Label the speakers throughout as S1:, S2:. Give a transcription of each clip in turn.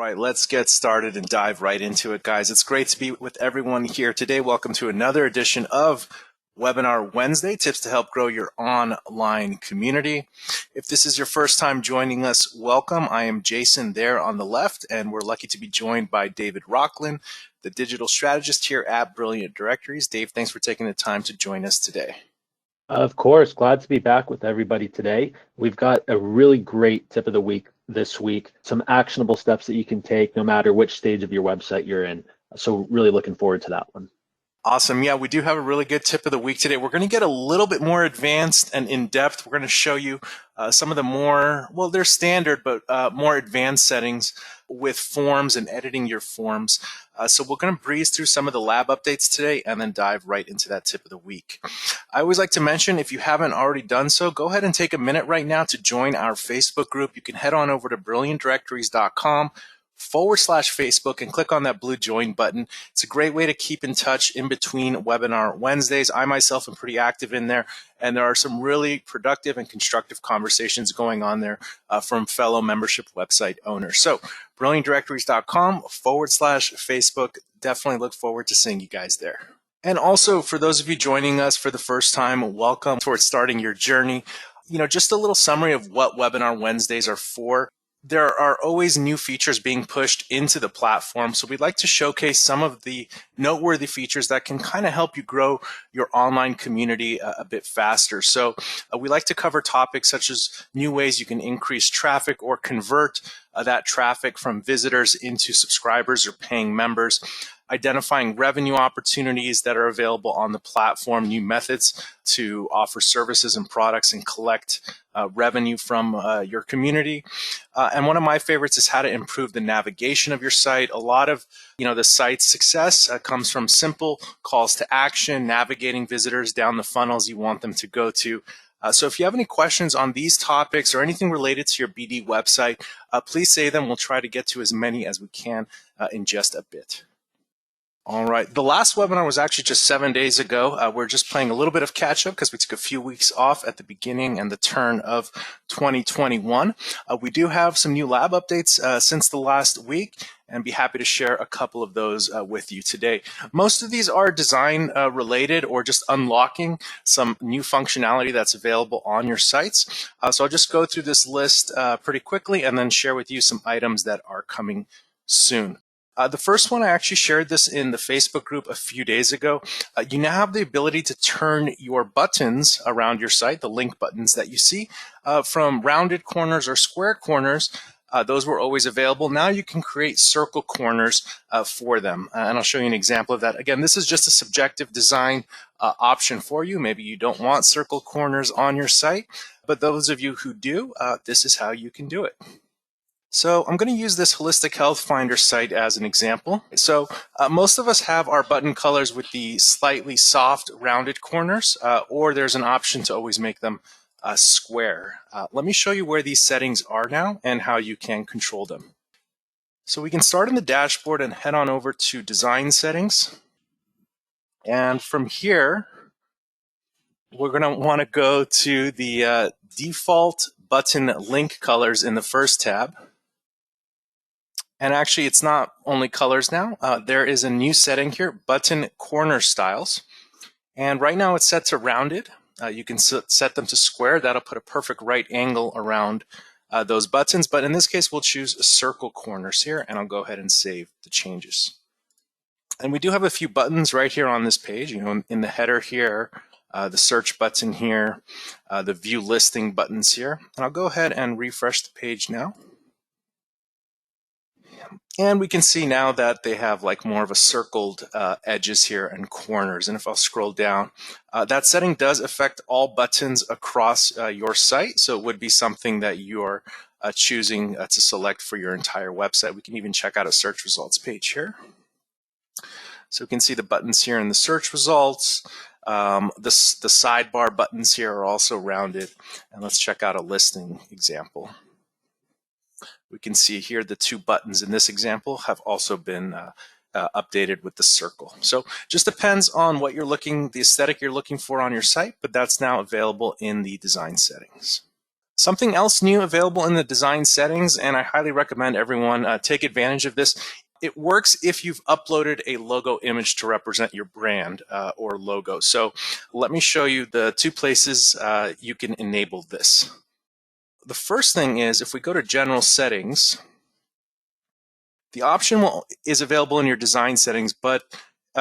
S1: right, let's get started and dive right into it, guys. It's great to be with everyone here today. Welcome to another edition of Webinar Wednesday, tips to help grow your online community. If this is your first time joining us, welcome. I am Jason there on the left, and we're lucky to be joined by David Rockland, the digital strategist here at Brilliant Directories. Dave, thanks for taking the time to join us today.
S2: Of course, glad to be back with everybody today. We've got a really great tip of the week this week, some actionable steps that you can take no matter which stage of your website you're in. So really looking forward to that one.
S1: Awesome. Yeah, we do have a really good tip of the week today. We're going to get a little bit more advanced and in-depth. We're going to show you some of the more, well, they're standard, but more advanced settings with forms and editing your forms. So we're going to breeze through some of the lab updates today and then dive right into that tip of the week. I always like to mention, if you haven't already done so, go ahead and take a minute right now to join our Facebook group. You can head on over to brilliantdirectories.com/Facebook and click on that blue join button. It's a great way to keep in touch in between Webinar Wednesdays. I myself am pretty active in there, and there are some really productive and constructive conversations going on there from fellow membership website owners. So brilliantdirectories.com/Facebook. Definitely look forward to seeing you guys there. And also, for those of you joining us for the first time, welcome towards starting your journey. Just a little summary of what Webinar Wednesdays are for. There are always new features being pushed into the platform, so we'd like to showcase some of the noteworthy features that can kind of help you grow your online community a bit faster. So we like to cover topics such as new ways you can increase traffic or convert that traffic from visitors into subscribers or paying members, identifying revenue opportunities that are available on the platform, new methods to offer services and products and collect revenue from your community. And one of my favorites is how to improve the navigation of your site. A lot of the site's success comes from simple calls to action, navigating visitors down the funnels you want them to go to. So if you have any questions on these topics or anything related to your BD website, please say them. We'll try to get to as many as we can in just a bit. All right. The last webinar was actually just 7 days ago. We're just playing a little bit of catch up because we took a few weeks off at the beginning and the turn of 2021. We do have some new lab updates since the last week, and be happy to share a couple of those with you today. Most of these are design related or just unlocking some new functionality that's available on your sites. So I'll just go through this list pretty quickly and then share with you some items that are coming soon. The first one, I actually shared this in the Facebook group a few days ago. You now have the ability to turn your buttons around your site, the link buttons that you see, from rounded corners or square corners. Those were always available. Now you can create circle corners for them. And I'll show you an example of that. Again, this is just a subjective design option for you. Maybe you don't want circle corners on your site, but those of you who do, this is how you can do it. So I'm going to use this Holistic Health Finder site as an example. So most of us have our button colors with the slightly soft rounded corners, or there's an option to always make them square. Let me show you where these settings are now and how you can control them. So we can start in the dashboard and head on over to Design Settings. And from here, we're going to want to go to the default button link colors in the first tab. And actually, it's not only colors now. There is a new setting here, button corner styles. And right now it's set to rounded. You can set them to square. That'll put a perfect right angle around those buttons. But in this case, we'll choose circle corners here, and I'll go ahead and save the changes. And we do have a few buttons right here on this page. In the header here, the search button here, the view listing buttons here. And I'll go ahead and refresh the page now. And we can see now that they have like more of a circled edges here and corners. And if I'll scroll down, that setting does affect all buttons across your site. So it would be something that you're choosing to select for your entire website. We can even check out a search results page here. So we can see the buttons here in the search results. The sidebar buttons here are also rounded. And let's check out a listing example. We can see here the two buttons in this example have also been updated with the circle. So just depends on what you're looking, the aesthetic you're looking for on your site, but that's now available in the design settings. Something else new available in the design settings, and I highly recommend everyone take advantage of this. It works if you've uploaded a logo image to represent your brand or logo. So let me show you the two places you can enable this. The first thing is if we go to General Settings, the option is available in your design settings, but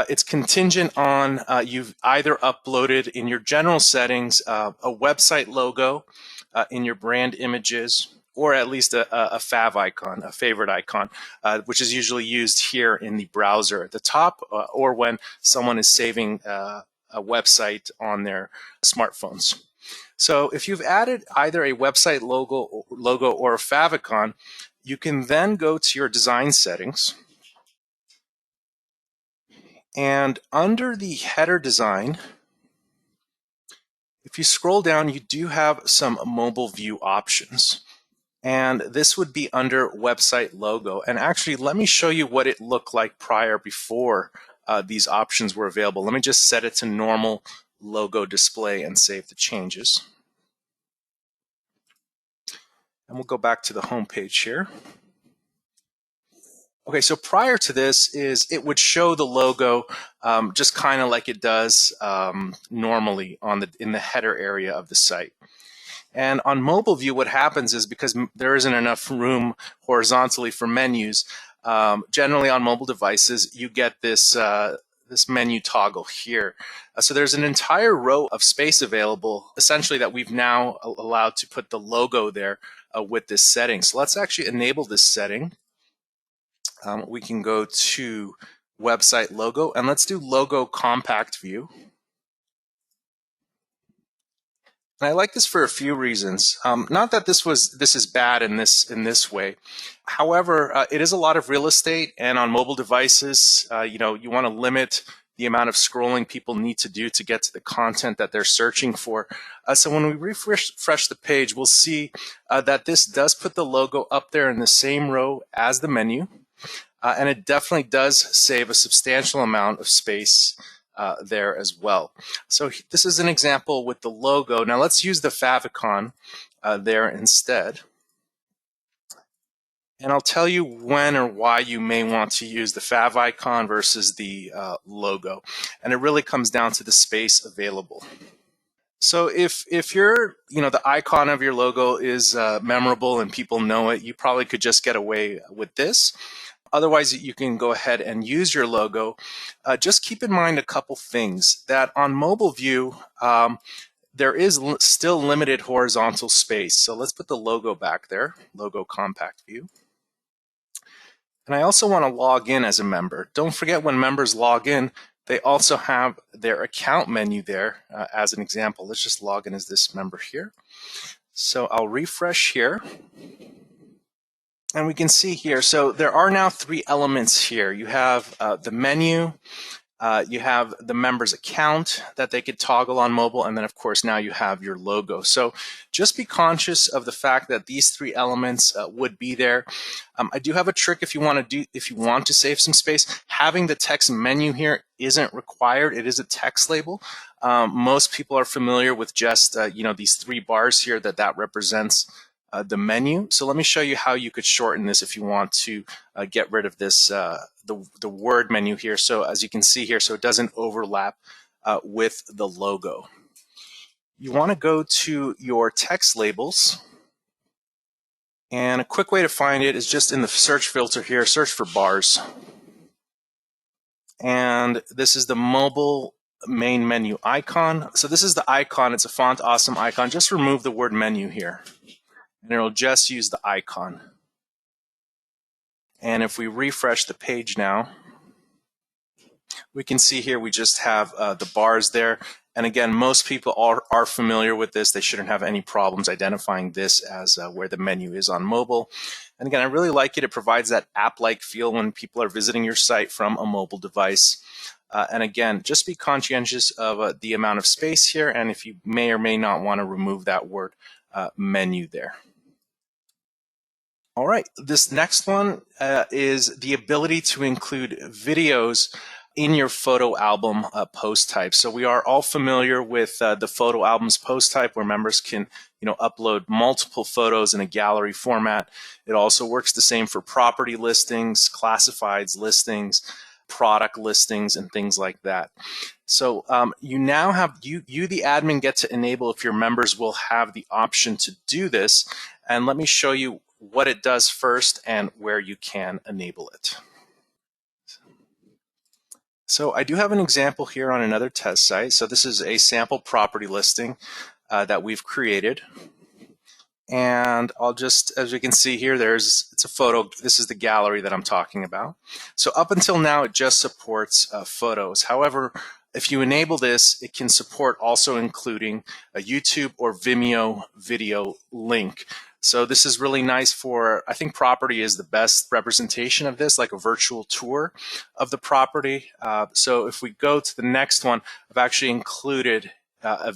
S1: it's contingent on you've either uploaded in your general settings a website logo in your brand images, or at least a fav icon, a favorite icon, which is usually used here in the browser at the top, or when someone is saving a website on their smartphones. So if you've added either a website logo or a favicon, you can then go to your design settings, and under the header design, if you scroll down, you do have some mobile view options. And this would be under website logo. And actually, let me show you what it looked like before these options were available. Let me just set it to normal logo display and save the changes. And we'll go back to the home page here. Okay, so prior to this it would show the logo just kind of like it does normally in the header area of the site. And on mobile view, what happens is because there isn't enough room horizontally for menus, generally on mobile devices, you get this this menu toggle here. So there's an entire row of space available, essentially, that we've now allowed to put the logo there with this setting. So let's actually enable this setting. We can go to website logo, and let's do logo compact view. And I like this for a few reasons. Not that this is bad in this way. However, it is a lot of real estate, and on mobile devices, you want to limit the amount of scrolling people need to do to get to the content that they're searching for. So when we refresh the page, we'll see that this does put the logo up there in the same row as the menu. And it definitely does save a substantial amount of space there as well. So this is an example with the logo. Now let's use the favicon there instead. And I'll tell you when or why you may want to use the fav icon versus the logo. And it really comes down to the space available. So if the icon of your logo is memorable and people know it, you probably could just get away with this. Otherwise, you can go ahead and use your logo. Just keep in mind a couple things, that on mobile view, there is still limited horizontal space. So let's put the logo back there, logo compact view. And I also want to log in as a member. Don't forget, when members log in, they also have their account menu there as an example. Let's just log in as this member here. So I'll refresh here. And we can see here, so there are now three elements here. You have the menu, you have the member's account that they could toggle on mobile, and then of course now you have your logo. So just be conscious of the fact that these three elements would be there. I do have a trick if you want to save some space. Having the text menu here isn't required. It is a text label. Most people are familiar with just these three bars here that represents the menu. So let me show you how you could shorten this if you want to get rid of this the word menu here. So as you can see here, so it doesn't overlap with the logo. You want to go to your text labels, and a quick way to find it is just in the search filter here, search for bars. And this is the mobile main menu icon. So this is the icon. It's a font awesome icon. Just remove the word menu here, and it'll just use the icon. And if we refresh the page now, we can see here we just have the bars there. And again, most people are familiar with this. They shouldn't have any problems identifying this as where the menu is on mobile. And again, I really like it. It provides that app-like feel when people are visiting your site from a mobile device. And again, just be conscientious of the amount of space here, and if you may or may not want to remove that word menu there. All right, this next one is the ability to include videos in your photo album post type. So we are all familiar with the photo albums post type, where members can upload multiple photos in a gallery format. It also works the same for property listings, classifieds listings, product listings, and things like that. So you now have, you the admin, get to enable if your members will have the option to do this. And let me show you what it does first and where you can enable it. So I do have an example here on another test site. So this is a sample property listing that we've created. And I'll just, as you can see here, it's a photo. This is the gallery that I'm talking about. So up until now, it just supports photos. However, if you enable this, it can support also including a YouTube or Vimeo video link. So this is really nice for, I think property is the best representation of this, like a virtual tour of the property. So if we go to the next one, I've actually included a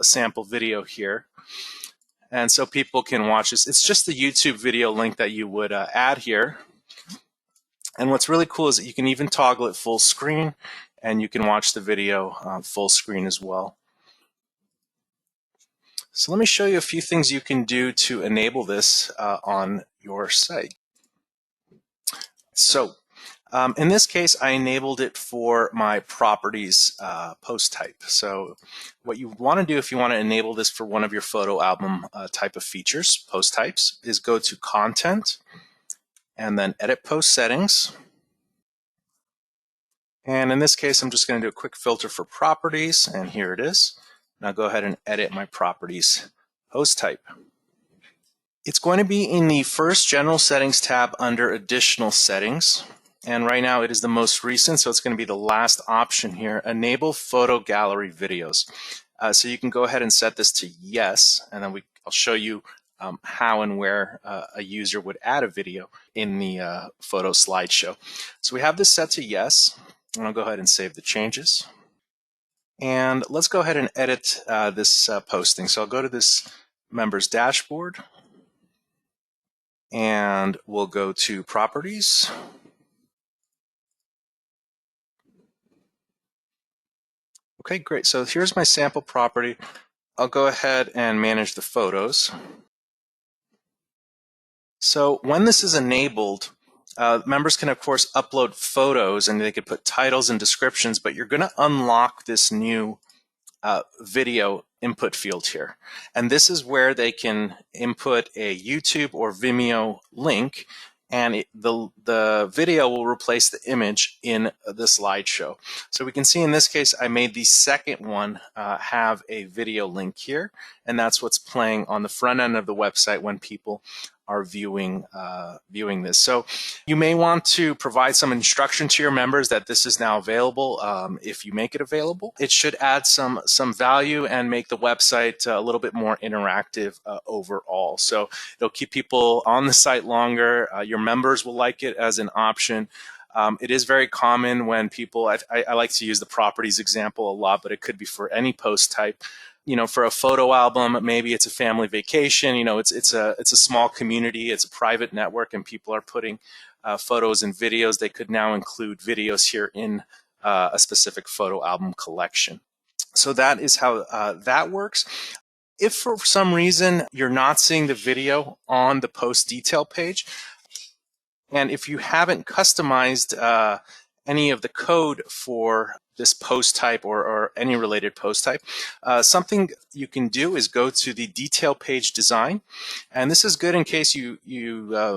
S1: sample video here. And so people can watch this. It's just the YouTube video link that you would add here. And what's really cool is that you can even toggle it full screen, and you can watch the video full screen as well. So let me show you a few things you can do to enable this on your site. So in this case, I enabled it for my properties post type. So what you want to do if you want to enable this for one of your photo album type of features, post types, is go to Content and then Edit Post Settings. And in this case, I'm just going to do a quick filter for properties, and here it is. Now go ahead and edit my properties post type. It's going to be in the first General Settings tab under Additional Settings. And right now it is the most recent, so it's going to be the last option here, Enable Photo Gallery Videos. So you can go ahead and set this to yes, and then I'll show you how and where a user would add a video in the photo slideshow. So we have this set to yes, and I'll go ahead and save the changes. And let's go ahead and edit this posting. So I'll go to this members dashboard, and we'll go to Properties. Okay, great. So here's my sample property. I'll go ahead and manage the photos. So when this is enabled, members can, of course, upload photos, and they could put titles and descriptions, but you're going to unlock this new video input field here. And this is where they can input a YouTube or Vimeo link, and the video will replace the image in the slideshow. So we can see in this case, I made the second one have a video link here, and that's what's playing on the front end of the website when people are viewing this. So you may want to provide some instruction to your members that this is now available. If you make it available, it should add some value and make the website a little bit more interactive overall. So it'll keep people on the site longer. Your members will like it as an option. It is very common when people, I like to use the properties example a lot, but it could be for any post type. For a photo album, maybe it's a family vacation. It's a small community, it's a private network, and people are putting photos and videos. They could now include videos here in a specific photo album collection. So that is how that works. If for some reason you're not seeing the video on the post detail page, and if you haven't customized any of the code for this post type or any related post type, something you can do is go to the detail page design. And this is good in case you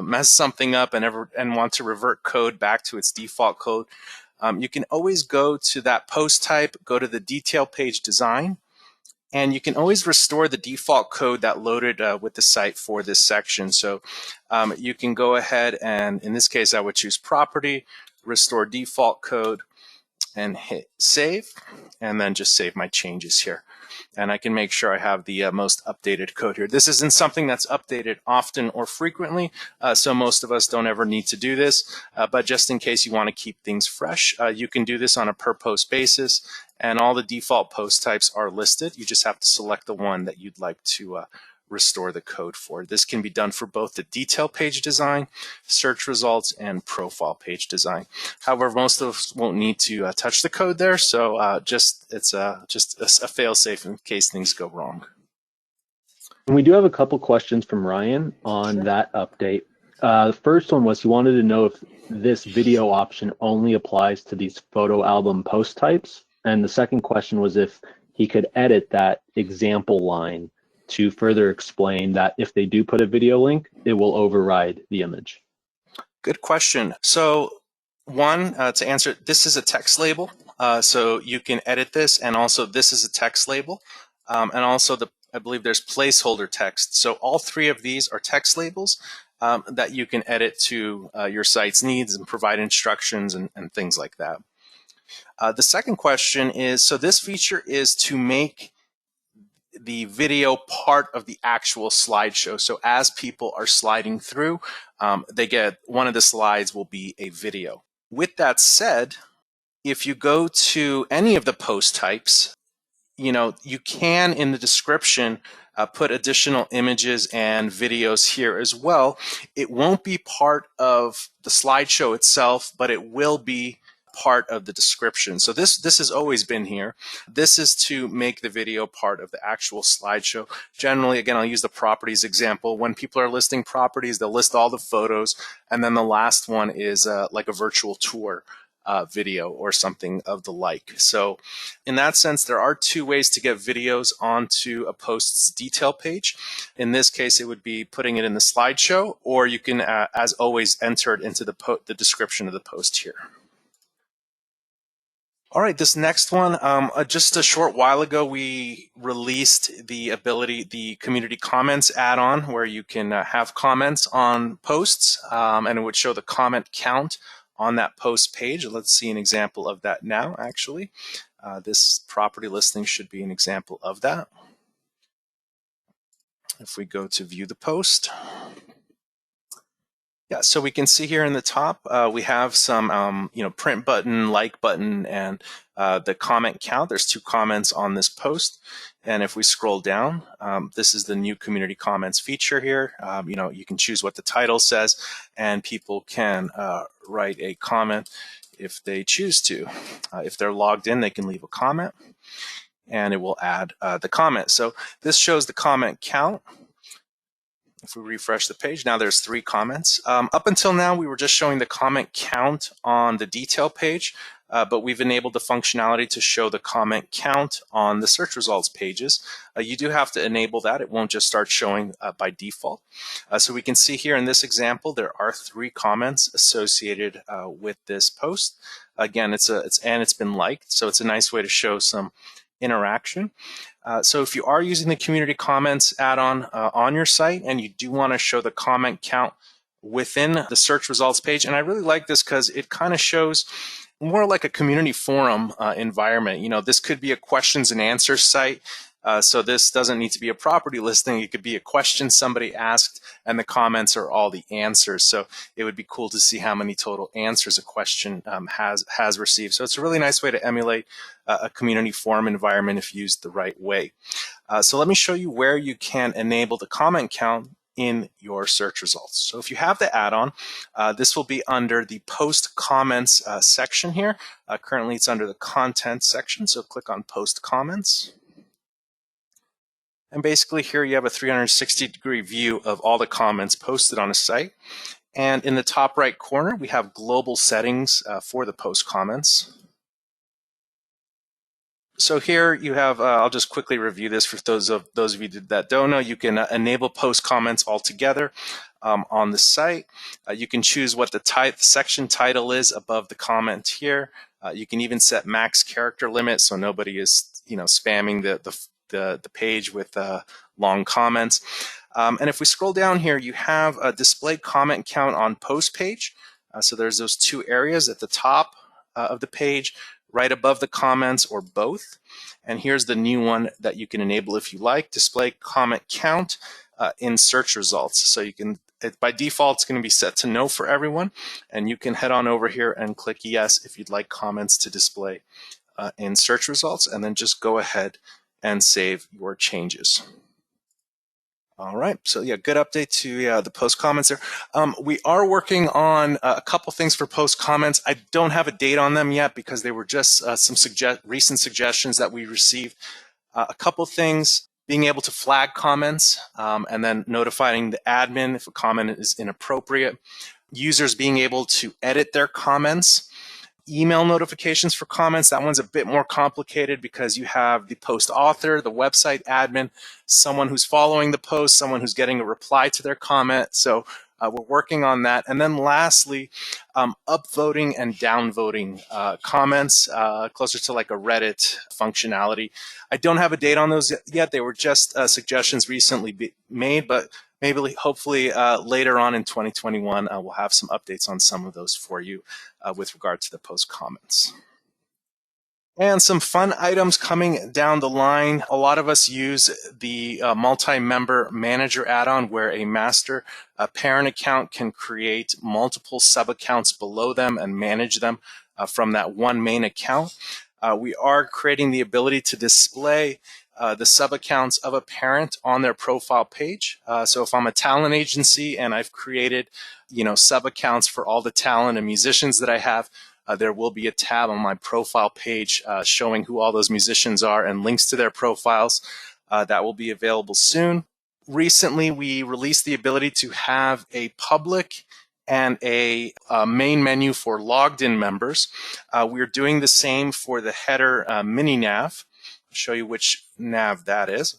S1: mess something up and want to revert code back to its default code. You can always go to that post type, go to the detail page design, and you can always restore the default code that loaded with the site for this section. So you can go ahead and, in this case, I would choose property, restore default code, and hit save, and then just save my changes here. And I can make sure I have the most updated code here. This isn't something that's updated often or frequently, so most of us don't ever need to do this, but just in case you want to keep things fresh, you can do this on a per post basis, and all the default post types are listed. You just have to select the one that you'd like to restore the code for. This can be done for both the detail page design, search results, and profile page design. However, most of us won't need to touch the code there, so it's just a fail-safe in case things go wrong.
S2: And we do have a couple questions from Ryan on that update. The first one was he wanted to know if this video option only applies to these photo album post types. And the second question was if he could edit that example line to further explain that if they do put a video link, it will override the image.
S1: Good question. So one, to answer, this is a text label. So you can edit this, and also this is a text label. And also I believe there's placeholder text. So all three of these are text labels that you can edit to your site's needs and provide instructions and things like that. The second question is, so this feature is to make the video part of the actual slideshow. So as people are sliding through, they get one of the slides will be a video. With that said, if you go to any of the post types, you can in the description put additional images and videos here as well. It won't be part of the slideshow itself, but it will be part of the description. So this has always been here. This is to make the video part of the actual slideshow. Generally, again, I'll use the properties example. When people are listing properties, they'll list all the photos, and then the last one is like a virtual tour video or something of the like. So in that sense, there are two ways to get videos onto a post's detail page. In this case, it would be putting it in the slideshow, or you can, as always, enter it into the description of the post here. All right, this next one, just a short while ago, we released the community comments add-on, where you can have comments on posts, and it would show the comment count on that post page. Let's see an example of that now, actually. This property listing should be an example of that. If we go to view the post. Yeah, so we can see here in the top, we have some, print button, like button, and the comment count. There's 2 comments on this post. And if we scroll down, this is the new community comments feature here. You can choose what the title says, and people can write a comment if they choose to. If they're logged in, they can leave a comment, and it will add the comment. So this shows the comment count. If we refresh the page, now there's 3 comments. Up until now, we were just showing the comment count on the detail page, but we've enabled the functionality to show the comment count on the search results pages. You do have to enable that. It won't just start showing by default. So we can see here in this example, there are 3 comments associated with this post. Again, it's been liked, so it's a nice way to show some interaction. So if you are using the community comments add-on on your site and you do want to show the comment count within the search results page, and I really like this because it kind of shows more like a community forum environment. This could be a questions and answers site. So this doesn't need to be a property listing. It could be a question somebody asked, and the comments are all the answers. So it would be cool to see how many total answers a question has received. So it's a really nice way to emulate a community forum environment if used the right way. So let me show you where you can enable the comment count in your search results. So if you have the add-on, this will be under the post comments section here. Currently it's under the content section, so click on post comments. And basically here you have a 360-degree view of all the comments posted on a site. And in the top right corner, we have global settings for the post comments. So here you have, I'll just quickly review this for those of you that don't know. You can enable post comments altogether on the site. You can choose what the section title is above the comment here. You can even set max character limit so nobody is spamming the page with long comments. And if we scroll down here, you have a display comment count on post page. So there's those 2 areas at the top of the page, right above the comments, or both. And here's the new one that you can enable if you like, display comment count in search results. So you can, by default, it's going to be set to no for everyone. And you can head on over here and click yes if you'd like comments to display in search results, and then just go ahead and save your changes. All right. So yeah, good update to the post comments there. We are working on a couple things for post comments. I don't have a date on them yet because they were just some recent suggestions that we received. A couple things: being able to flag comments and then notifying the admin if a comment is inappropriate. Users being able to edit their comments. Email notifications for comments. That one's a bit more complicated because you have the post author, the website admin, someone who's following the post, someone who's getting a reply to their comment. So we're working on that. And then lastly, upvoting and downvoting comments, closer to like a Reddit functionality. I don't have a date on those yet. They were just suggestions recently made, but maybe hopefully later on in 2021, we'll have some updates on some of those for you with regard to the post comments. And some fun items coming down the line. A lot of us use the multi-member manager add-on where a master parent account can create multiple sub-accounts below them and manage them from that one main account. We are creating the ability to display the sub-accounts of a parent on their profile page. So if I'm a talent agency and I've created, sub-accounts for all the talent and musicians that I have, there will be a tab on my profile page showing who all those musicians are and links to their profiles. That will be available soon. Recently, we released the ability to have a public and a main menu for logged in members. We're doing the same for the header mini nav. I'll show you which nav that is.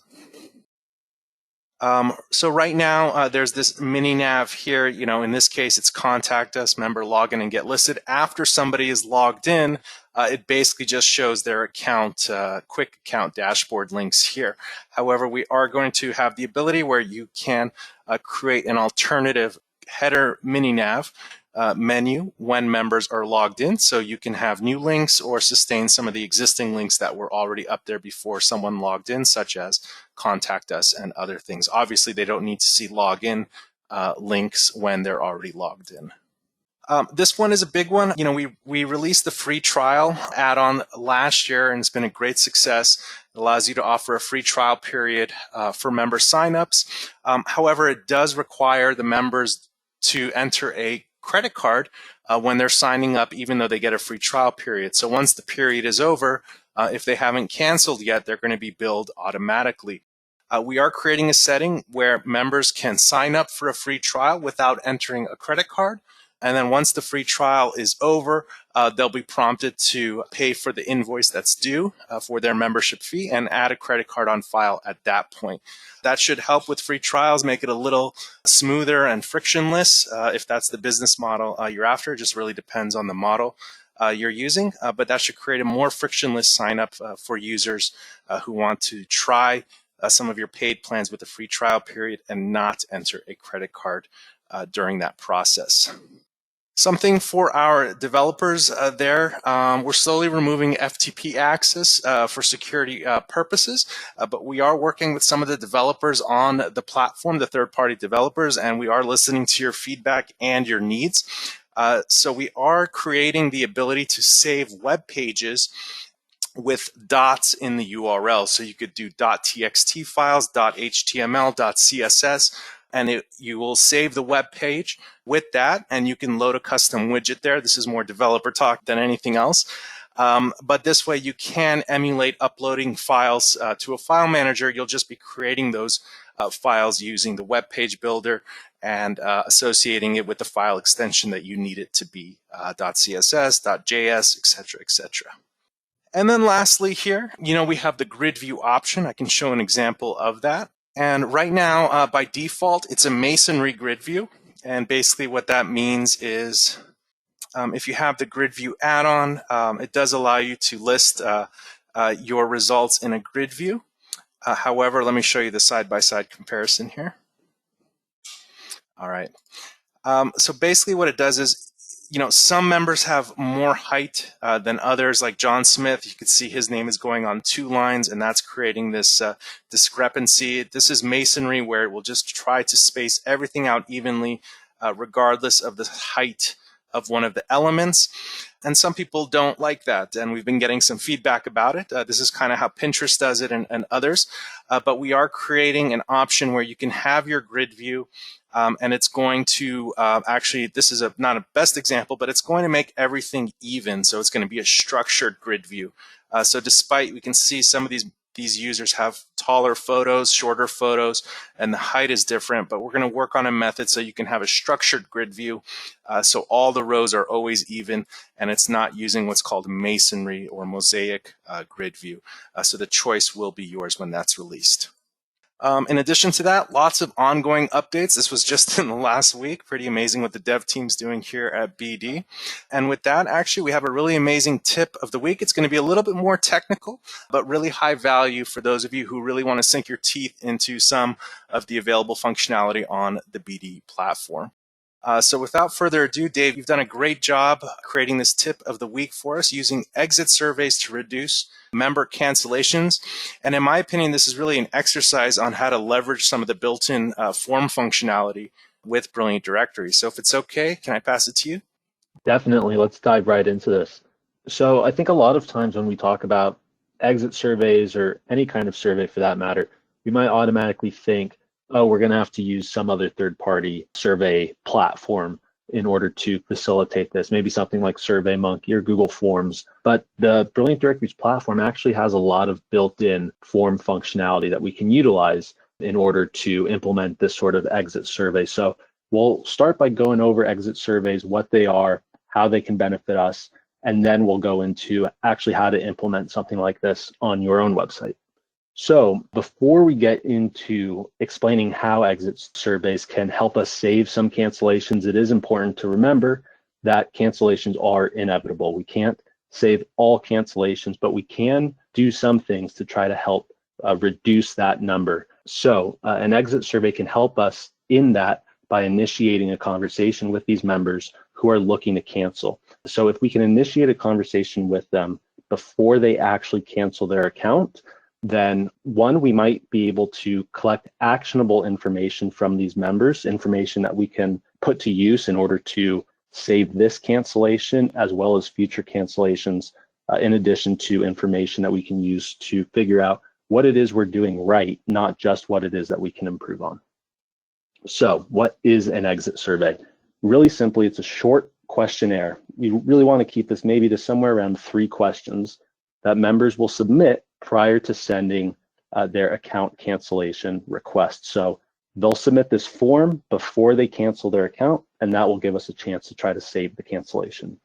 S1: So right now, there's this mini nav here. In this case, it's contact us, member, log in, and get listed. After somebody is logged in, it basically just shows their account, quick account dashboard links here. However, we are going to have the ability where you can create an alternative header mini nav menu when members are logged in, so you can have new links or sustain some of the existing links that were already up there before someone logged in, such as contact us and other things. Obviously, they don't need to see login links when they're already logged in. This one is a big one. We released the free trial add-on last year, and it's been a great success. It allows you to offer a free trial period for member signups. However, it does require the members to enter a credit card when they're signing up, even though they get a free trial period. So once the period is over, if they haven't canceled yet, they're going to be billed automatically. We are creating a setting where members can sign up for a free trial without entering a credit card. And then once the free trial is over, they'll be prompted to pay for the invoice that's due for their membership fee and add a credit card on file at that point. That should help with free trials, make it a little smoother and frictionless if that's the business model you're after. It just really depends on the model you're using, but that should create a more frictionless sign up for users who want to try some of your paid plans with a free trial period and not enter a credit card during that process. Something for our developers there. We're slowly removing FTP access for security purposes, but we are working with some of the developers on the platform, the third-party developers, and we are listening to your feedback and your needs. So we are creating the ability to save web pages with dots in the URL. So you could do .txt files, .html, .css, and you will save the web page with that, and you can load a custom widget there. This is more developer talk than anything else. But this way you can emulate uploading files to a file manager. You'll just be creating those files using the web page builder and associating it with the file extension that you need it to be, .css, .js, etc., etc. And then lastly here, we have the grid view option. I can show an example of that. And right now, by default, it's a masonry grid view. And basically what that means is if you have the grid view add-on, it does allow you to list your results in a grid view. However, let me show you the side-by-side comparison here. All right. So basically what it does is, some members have more height than others, like John Smith. You can see his name is going on 2 lines, and that's creating this discrepancy. This is masonry, where it will just try to space everything out evenly, regardless of the height of one of the elements. And some people don't like that, and we've been getting some feedback about it. This is kind of how Pinterest does it and others. But we are creating an option where you can have your grid view, and it's going to actually, this is not a best example, but it's going to make everything even. So it's going to be a structured grid view. So despite, we can see some of these users have taller photos, shorter photos, and the height is different, but we're going to work on a method so you can have a structured grid view, so all the rows are always even, and it's not using what's called masonry or mosaic grid view. So the choice will be yours when that's released. In addition to that, lots of ongoing updates. This was just in the last week. Pretty amazing what the dev team's doing here at BD. And with that, actually, we have a really amazing tip of the week. It's going to be a little bit more technical, but really high value for those of you who really want to sink your teeth into some of the available functionality on the BD platform. So without further ado, Dave, you've done a great job creating this tip of the week for us using exit surveys to reduce member cancellations. And in my opinion, this is really an exercise on how to leverage some of the built-in form functionality with Brilliant Directories. So if it's okay, can I pass it to you?
S2: Definitely. Let's dive right into this. So I think a lot of times when we talk about exit surveys or any kind of survey for that matter, we might automatically think, oh, we're going to have to use some other third-party survey platform in order to facilitate this, maybe something like SurveyMonkey or Google Forms. But the Brilliant Directories platform actually has a lot of built-in form functionality that we can utilize in order to implement this sort of exit survey. So we'll start by going over exit surveys, what they are, how they can benefit us, and then we'll go into actually how to implement something like this on your own website. So before we get into explaining how exit surveys can help us save some cancellations, it is important to remember that cancellations are inevitable. We can't save all cancellations, but we can do some things to try to help reduce that number. So an exit survey can help us in that by initiating a conversation with these members who are looking to cancel. So if we can initiate a conversation with them before they actually cancel their account, then one, we might be able to collect actionable information from these members, information that we can put to use in order to save this cancellation as well as future cancellations, in addition to information that we can use to figure out what it is we're doing right, not just what it is that we can improve on. So what is an exit survey? Really simply, it's a short questionnaire. You really want to keep this maybe to somewhere around 3 questions that members will submit prior to sending their account cancellation request. So they'll submit this form before they cancel their account, and that will give us a chance to try to save the cancellation.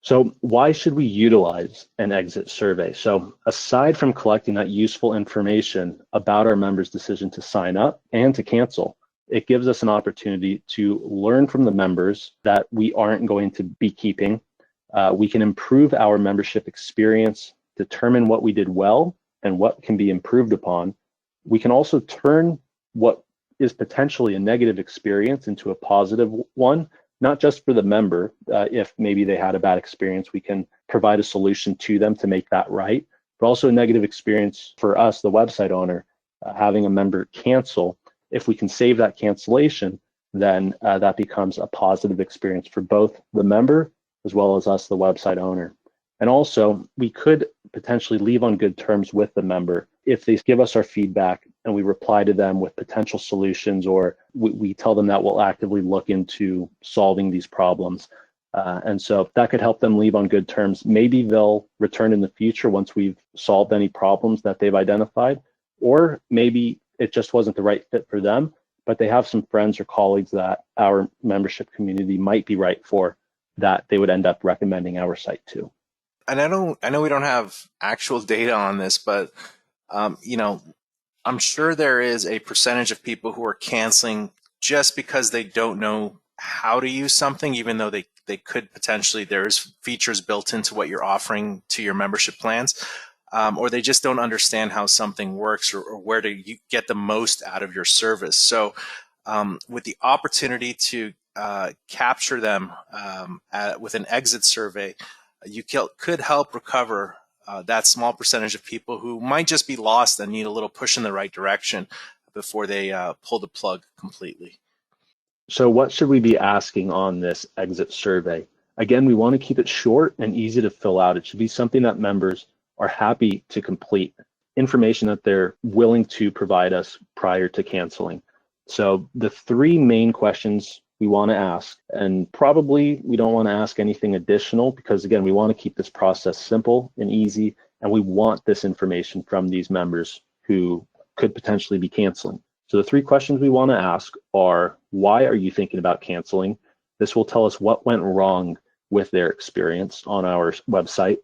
S2: So why should we utilize an exit survey? So aside from collecting that useful information about our members' decision to sign up and to cancel, it gives us an opportunity to learn from the members that we aren't going to be keeping. We can improve our membership experience, determine what we did well and what can be improved upon. We can also turn what is potentially a negative experience into a positive one, not just for the member. If maybe they had a bad experience, we can provide a solution to them to make that right, but also a negative experience for us, the website owner, having a member cancel. If we can save that cancellation, then that becomes a positive experience for both the member as well as us, the website owner. And also, we could potentially leave on good terms with the member if they give us our feedback and we reply to them with potential solutions, or we tell them that we'll actively look into solving these problems. And so that could help them leave on good terms. Maybe they'll return in the future once we've solved any problems that they've identified, or maybe it just wasn't the right fit for them, but they have some friends or colleagues that our membership community might be right for, that they would end up recommending our site to.
S1: And I know we don't have actual data on this, but you know, I'm sure there is a percentage of people who are canceling just because they don't know how to use something, even though they could potentially, there's features built into what you're offering to your membership plans, or they just don't understand how something works, or where to get the most out of your service. So with the opportunity to capture them with an exit survey, you could help recover that small percentage of people who might just be lost and need a little push in the right direction before they pull the plug completely.
S2: So what should we be asking on this exit survey? Again, we want to keep it short and easy to fill out. It should be something that members are happy to complete, information that they're willing to provide us prior to canceling. So the three main questions we want to ask, and probably we don't want to ask anything additional because again, we want to keep this process simple and easy, and we want this information from these members who could potentially be canceling. So the three questions we want to ask are, why are you thinking about canceling? This will tell us what went wrong with their experience on our website.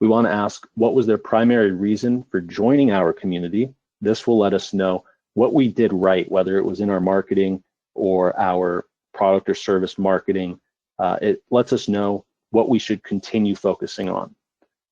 S2: We want to ask, what was their primary reason for joining our community? This will let us know what we did right, whether it was in our marketing or our product or service marketing. It lets us know what we should continue focusing on.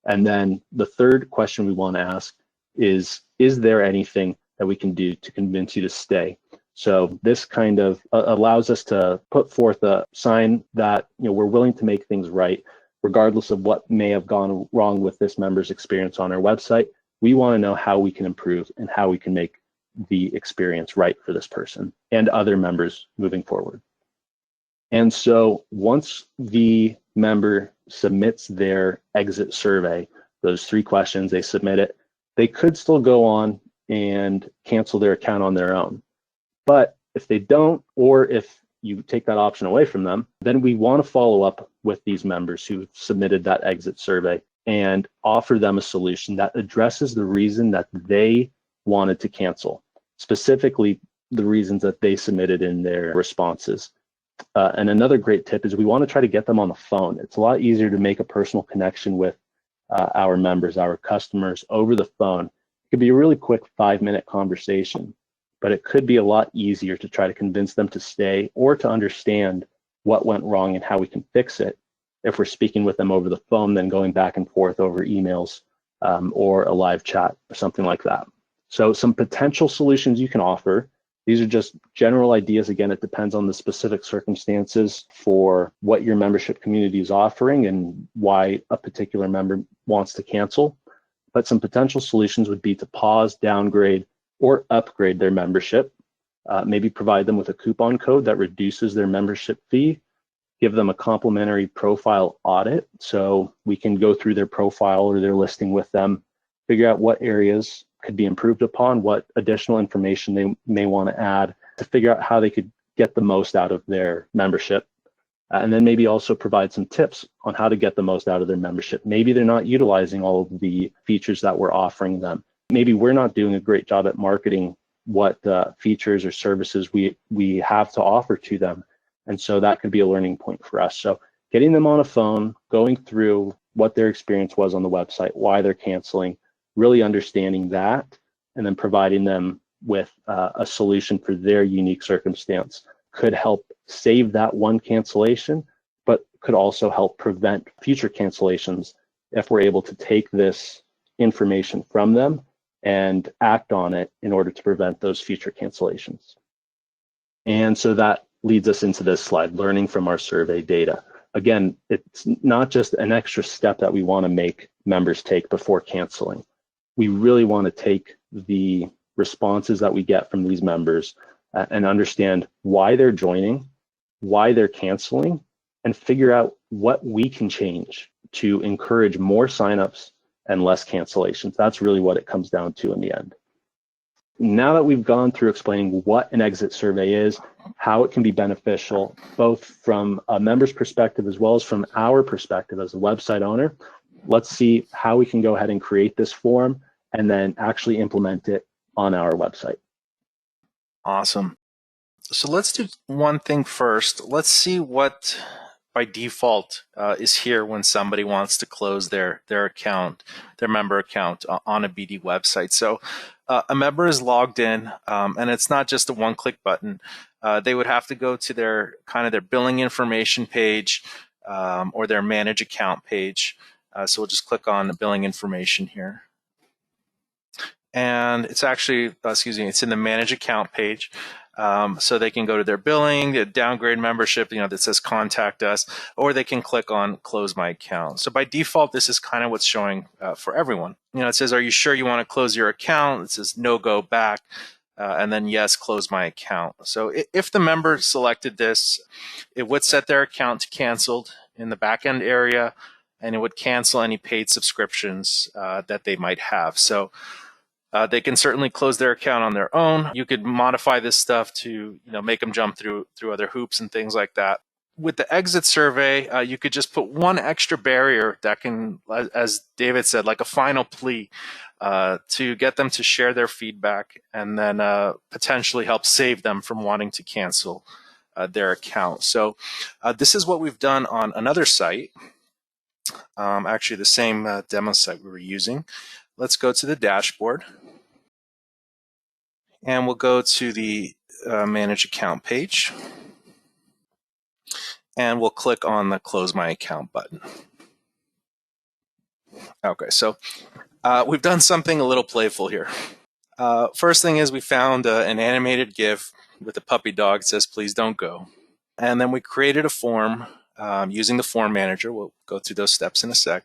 S2: And then the third question we want to ask is there anything that we can do to convince you to stay? So this kind of allows us to put forth a sign that we're willing to make things right, regardless of what may have gone wrong with this member's experience on our website. We want to know how we can improve and how we can make the experience right for this person and other members moving forward. And so once the member submits their exit survey, those three questions, they submit it, they could still go on and cancel their account on their own. But if they don't, or if you take that option away from them, then we want to follow up with these members who submitted that exit survey and offer them a solution that addresses the reason that they wanted to cancel, specifically the reasons that they submitted in their responses. And another great tip is we want to try to get them on the phone. It's a lot easier to make a personal connection with our members, our customers over the phone. It could be a really quick 5-minute conversation, but it could be a lot easier to try to convince them to stay or to understand what went wrong and how we can fix it if we're speaking with them over the phone than going back and forth over emails or a live chat or something like that. So some potential solutions you can offer. These are just general ideas. Again, it depends on the specific circumstances for what your membership community is offering and why a particular member wants to cancel. But some potential solutions would be to pause, downgrade, or upgrade their membership, maybe provide them with a coupon code that reduces their membership fee, give them a complimentary profile audit so we can go through their profile or their listing with them, figure out what areas could be improved upon, what additional information they may want to add to figure out how they could get the most out of their membership. And then maybe also provide some tips on how to get the most out of their membership. Maybe they're not utilizing all of the features that we're offering them. Maybe we're not doing a great job at marketing what features or services we have to offer to them. And so that could be a learning point for us. So getting them on a phone, going through what their experience was on the website, why they're canceling, really understanding that, and then providing them with a solution for their unique circumstance could help save that one cancellation, but could also help prevent future cancellations if we're able to take this information from them and act on it in order to prevent those future cancellations. And so that leads us into this slide, learning from our survey data. Again, it's not just an extra step that we want to make members take before canceling. We really want to take the responses that we get from these members and understand why they're joining, why they're canceling, and figure out what we can change to encourage more signups and less cancellations. That's really what it comes down to in the end. Now that we've gone through explaining what an exit survey is, how it can be beneficial, both from a member's perspective as well as from our perspective as a website owner, let's see how we can go ahead and create this form and then actually implement it on our website.
S1: Awesome. So let's do one thing first. Let's see what by default is here when somebody wants to close their account, their member account on a BD website. So a member is logged in, and it's not just a one-click button. They would have to go to their billing information page or their manage account page. So we'll just click on the billing information here. And it's actually, it's in the manage account page. So they can go to their billing, the downgrade membership, that says contact us, or they can click on close my account. So by default, this is kind of what's showing for everyone. It says, are you sure you want to close your account? It says no, go back, and then yes, close my account. So if the member selected this, it would set their account to canceled. in the backend area, and it would cancel any paid subscriptions that they might have. So they can certainly close their account on their own. You could modify this stuff to make them jump through other hoops and things like that. With the exit survey, you could just put one extra barrier that can, as David said, like a final plea to get them to share their feedback and then potentially help save them from wanting to cancel their account. So this is what we've done on another site, actually the same demo site we were using. Let's go to the dashboard, and we'll go to the Manage Account page, and we'll click on the Close My Account button. Okay, so we've done something a little playful here. First thing is we found an animated GIF with a puppy dog. It says, "Please don't go." And then we created a form using the form manager. We'll go through those steps in a sec.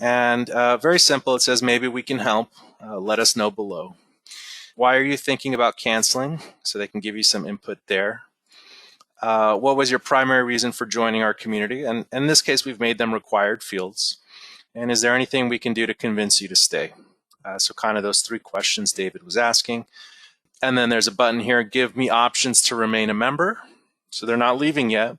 S1: And very simple. It says, "Maybe we can help. Let us know below. Why are you thinking about canceling?" So they can give you some input there. What was your primary reason for joining our community? And in this case, we've made them required fields. And is there anything we can do to convince you to stay? So kind of those three questions David was asking. And then there's a button here, "Give me options to remain a member." So they're not leaving yet.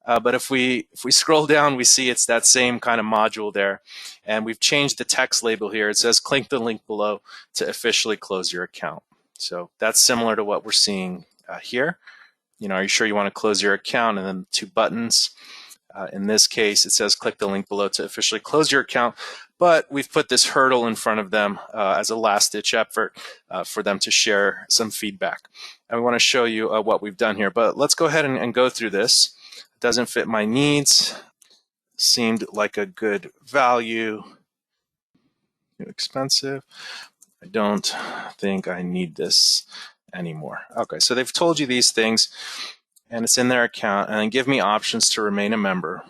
S1: But if we scroll down, we see it's that same kind of module there. And we've changed the text label here. It says, "Click the link below to officially close your account." So that's similar to what we're seeing here. Are you sure you want to close your account? And then two buttons. In this case, it says, "Click the link below to officially close your account." But we've put this hurdle in front of them as a last-ditch effort for them to share some feedback. And we want to show you what we've done here. But let's go ahead and go through this. It doesn't fit my needs. Seemed like a good value. Too expensive. I don't think I need this anymore. Okay, so they've told you these things, and it's in their account, and then give me options to remain a member.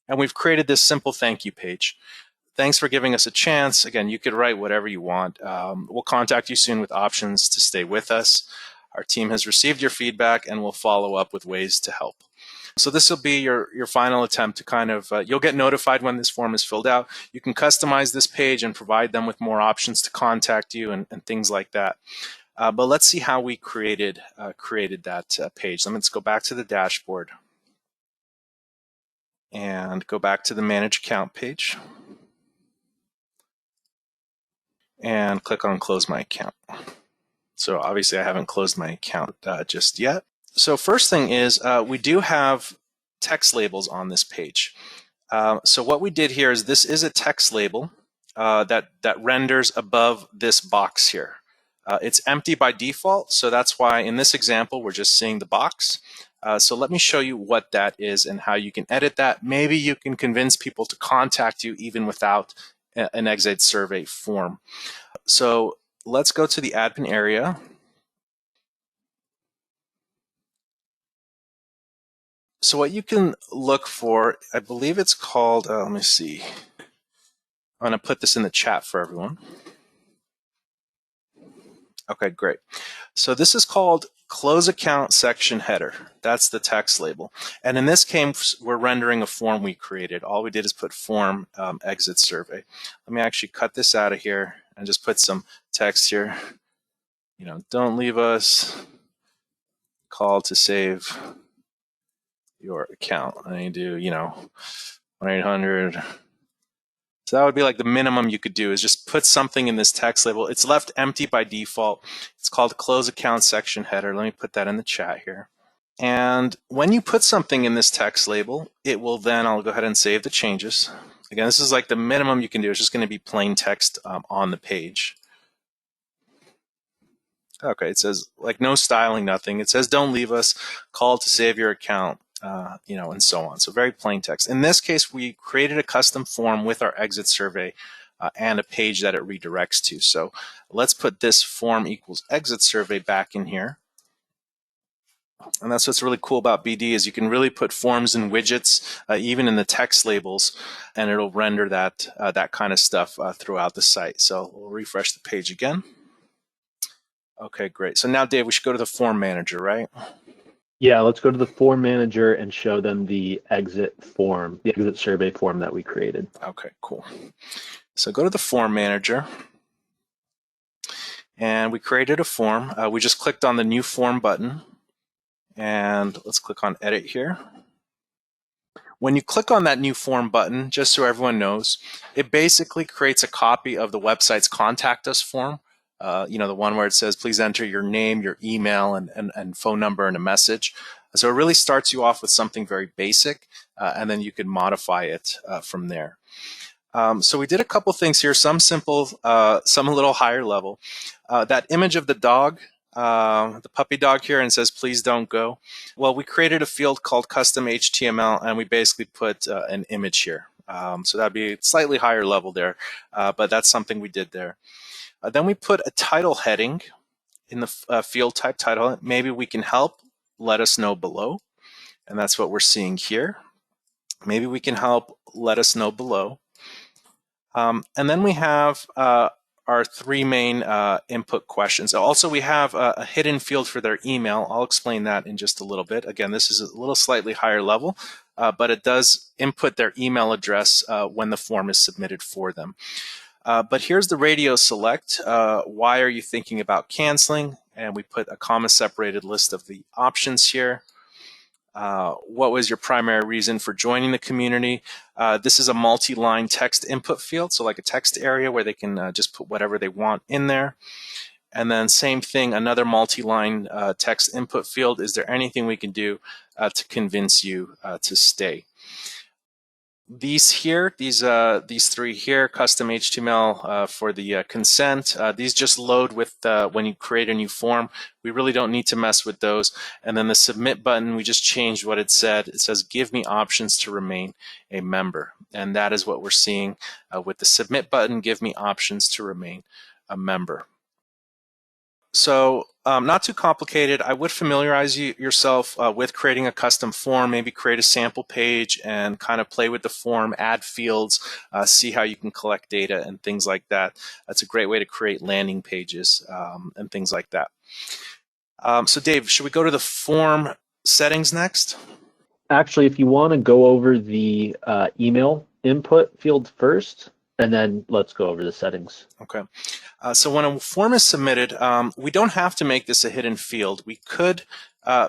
S1: And we've created this simple thank you page. Thanks for giving us a chance. Again, you could write whatever you want. We'll contact you soon with options to stay with us. Our team has received your feedback and will follow up with ways to help. So this will be your final attempt to kind of, you'll get notified when this form is filled out. You can customize this page and provide them with more options to contact you and things like that. But let's see how we created that page. Let's go back to the dashboard and go back to the Manage Account page and click on Close My Account. So obviously I haven't closed my account just yet. So first thing is we do have text labels on this page. So what we did here is this is a text label that renders above this box here. It's empty by default, so that's why in this example we're just seeing the box. So let me show you what that is and how you can edit that. Maybe you can convince people to contact you even without an exit survey form. So let's go to the admin area. So what you can look for, I believe it's called, let me see. I'm going to put this in the chat for everyone. Okay, great. So this is called Close Account Section Header. That's the text label. And in this case, we're rendering a form we created. All we did is put form exit survey. Let me actually cut this out of here and just put some text here. Don't leave us. Call to save your account. I do, 1-800. So that would be like the minimum you could do is just put something in this text label. It's left empty by default. It's called Close Account Section Header. Let me put that in the chat here. And when you put something in this text label, it will then, I'll go ahead and save the changes. Again, this is like the minimum you can do. It's just going to be plain text on the page. Okay, it says like no styling, nothing. It says don't leave us, call to save your account, and so on. So very plain text. In this case, we created a custom form with our exit survey and a page that it redirects to. So let's put this form equals exit survey back in here. And that's what's really cool about BD is you can really put forms and widgets, even in the text labels, and it'll render that kind of stuff throughout the site. So we'll refresh the page again. Okay, great. So now, Dave, we should go to the form manager, right?
S2: Yeah, let's go to the form manager and show them the exit form, the exit survey form that we created.
S1: Okay, cool. So go to the form manager, and we created a form. We just clicked on the new form button, and let's click on edit here. When you click on that new form button, just so everyone knows, it basically creates a copy of the website's contact us form. The one where it says, please enter your name, your email, and phone number and a message. So it really starts you off with something very basic, and then you can modify it from there. So we did a couple things here, some simple, some a little higher level. That image of the dog, the puppy dog here, and says, please don't go. Well, we created a field called custom HTML, and we basically put an image here. So that'd be slightly higher level there, but that's something we did there. Then we put a title heading in the field type title. Maybe we can help, let us know below. And that's what we're seeing here. Maybe we can help, let us know below. And then we have our three main input questions. Also, we have a hidden field for their email. I'll explain that in just a little bit. Again, this is a little slightly higher level, but it does input their email address when the form is submitted for them. But here's the radio select. Why are you thinking about canceling? And we put a comma-separated list of the options here. What was your primary reason for joining the community? This is a multi-line text input field, so like a text area where they can just put whatever they want in there. And then same thing, another multi-line text input field. Is there anything we can do to convince you to stay? These here, these three here, custom HTML for the consent, these just load with when you create a new form. We really don't need to mess with those. And then the submit button, we just changed what it said. It says, give me options to remain a member. And that is what we're seeing with the submit button, give me options to remain a member. So not too complicated. I would familiarize yourself with creating a custom form, maybe create a sample page and kind of play with the form, add fields, see how you can collect data and things like that. That's a great way to create landing pages and things like that. So Dave, should we go to the form settings next?
S2: Actually, if you want to go over the email input field first, and then let's go over the settings.
S1: Okay. So when a form is submitted, we don't have to make this a hidden field. We could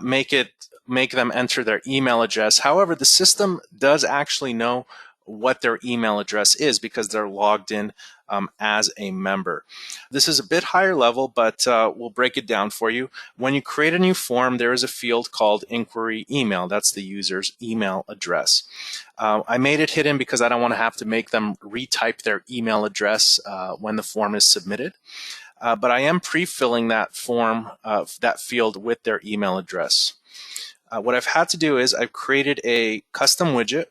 S1: make them enter their email address. However, the system does actually know what their email address is because they're logged in as a member. This is a bit higher level, but we'll break it down for you. When you create a new form, there is a field called inquiry email. That's the user's email address. I made it hidden because I don't want to have to make them retype their email address when the form is submitted. But I am pre-filling that form, that field with their email address. What I've had to do is I've created a custom widget.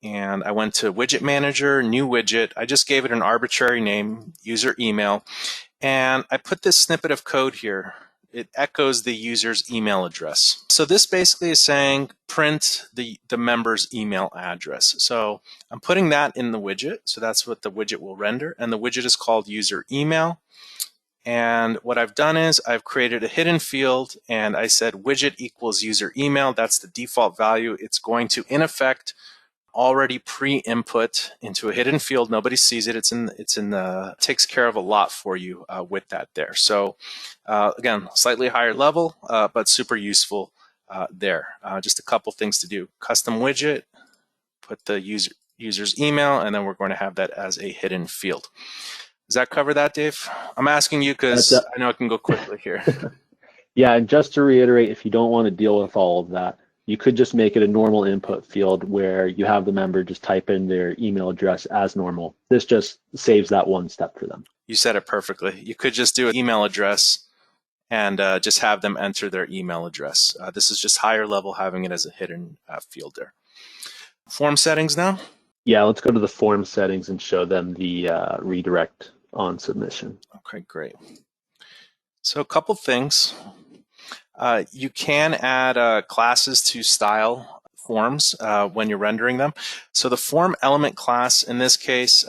S1: And I went to Widget Manager, New Widget. I just gave it an arbitrary name, user email. And I put this snippet of code here. It echoes the user's email address. So this basically is saying print the member's email address. So I'm putting that in the widget. So that's what the widget will render. And the widget is called user email. And what I've done is I've created a hidden field and I said widget equals user email. That's the default value. It's going to, in effect, already pre-input into a hidden field. Nobody sees it. Takes care of a lot for you with that there. So again, slightly higher level, but super useful there. Just a couple things to do. Custom widget, put the user's email, and then we're going to have that as a hidden field. Does that cover that, Dave? I'm asking you because I know it can go quickly here.
S2: Yeah, and just to reiterate, if you don't want to deal with all of that, you could just make it a normal input field where you have the member just type in their email address as normal. This just saves that one step for them.
S1: You said it perfectly. You could just do an email address and just have them enter their email address. This is just higher level, having it as a hidden field there. Form settings now?
S2: Yeah, let's go to the form settings and show them the redirect on submission.
S1: Okay, great. So a couple things. You can add classes to style forms when you're rendering them. So the form element class, in this case,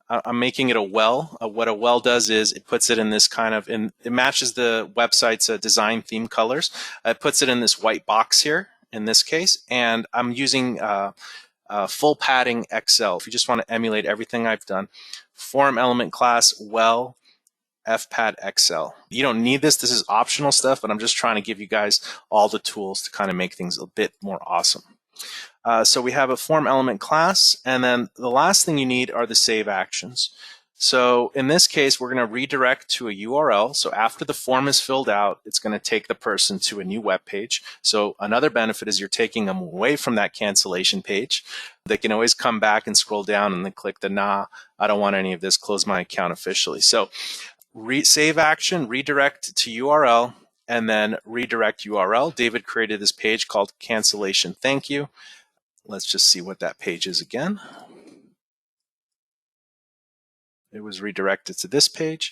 S1: I'm making it a well. What a well does is it puts it in this kind of, it matches the website's design theme colors. It puts it in this white box here in this case, and I'm using full padding Excel. If you just want to emulate everything I've done, form element class, well, FPAD Excel. You don't need this. This is optional stuff, but I'm just trying to give you guys all the tools to kind of make things a bit more awesome. So we have a form element class, and then the last thing you need are the save actions. So in this case, we're going to redirect to a URL. So after the form is filled out, it's going to take the person to a new web page. So another benefit is you're taking them away from that cancellation page. They can always come back and scroll down and then click the nah, I don't want any of this, close my account officially. So save action, redirect to URL, and then redirect URL. David created this page called cancellation thank you. Let's just see what that page is again. It was redirected to this page.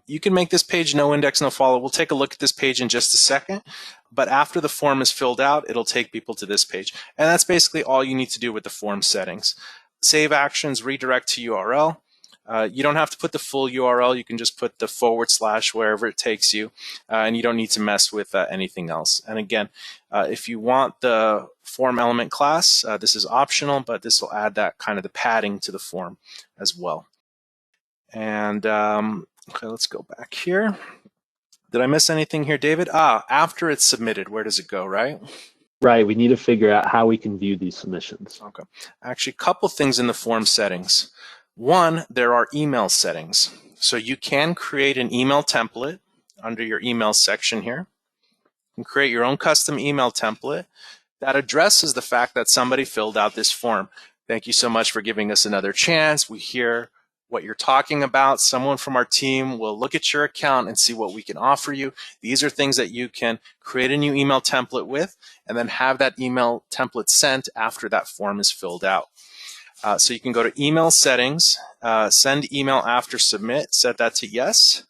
S1: You can make this page no index, no follow. We'll take a look at this page in just a second. But after the form is filled out, it'll take people to this page. And that's basically all you need to do with the form settings. Save actions, redirect to URL. You don't have to put the full URL. You can just put the / wherever it takes you, and you don't need to mess with anything else. And again, if you want the form element class, this is optional, but this will add that kind of the padding to the form as well. And okay, let's go back here. Did I miss anything here, David? After it's submitted, where does it go, right?
S2: Right, we need to figure out how we can view these submissions.
S1: Okay. Actually, a couple things in the form settings. One, there are email settings. So you can create an email template under your email section here. You can create your own custom email template that addresses the fact that somebody filled out this form. Thank you so much for giving us another chance. We hear what you're talking about. Someone from our team will look at your account and see what we can offer you. These are things that you can create a new email template with and then have that email template sent after that form is filled out. So you can go to email settings, send email after submit, set that to yes.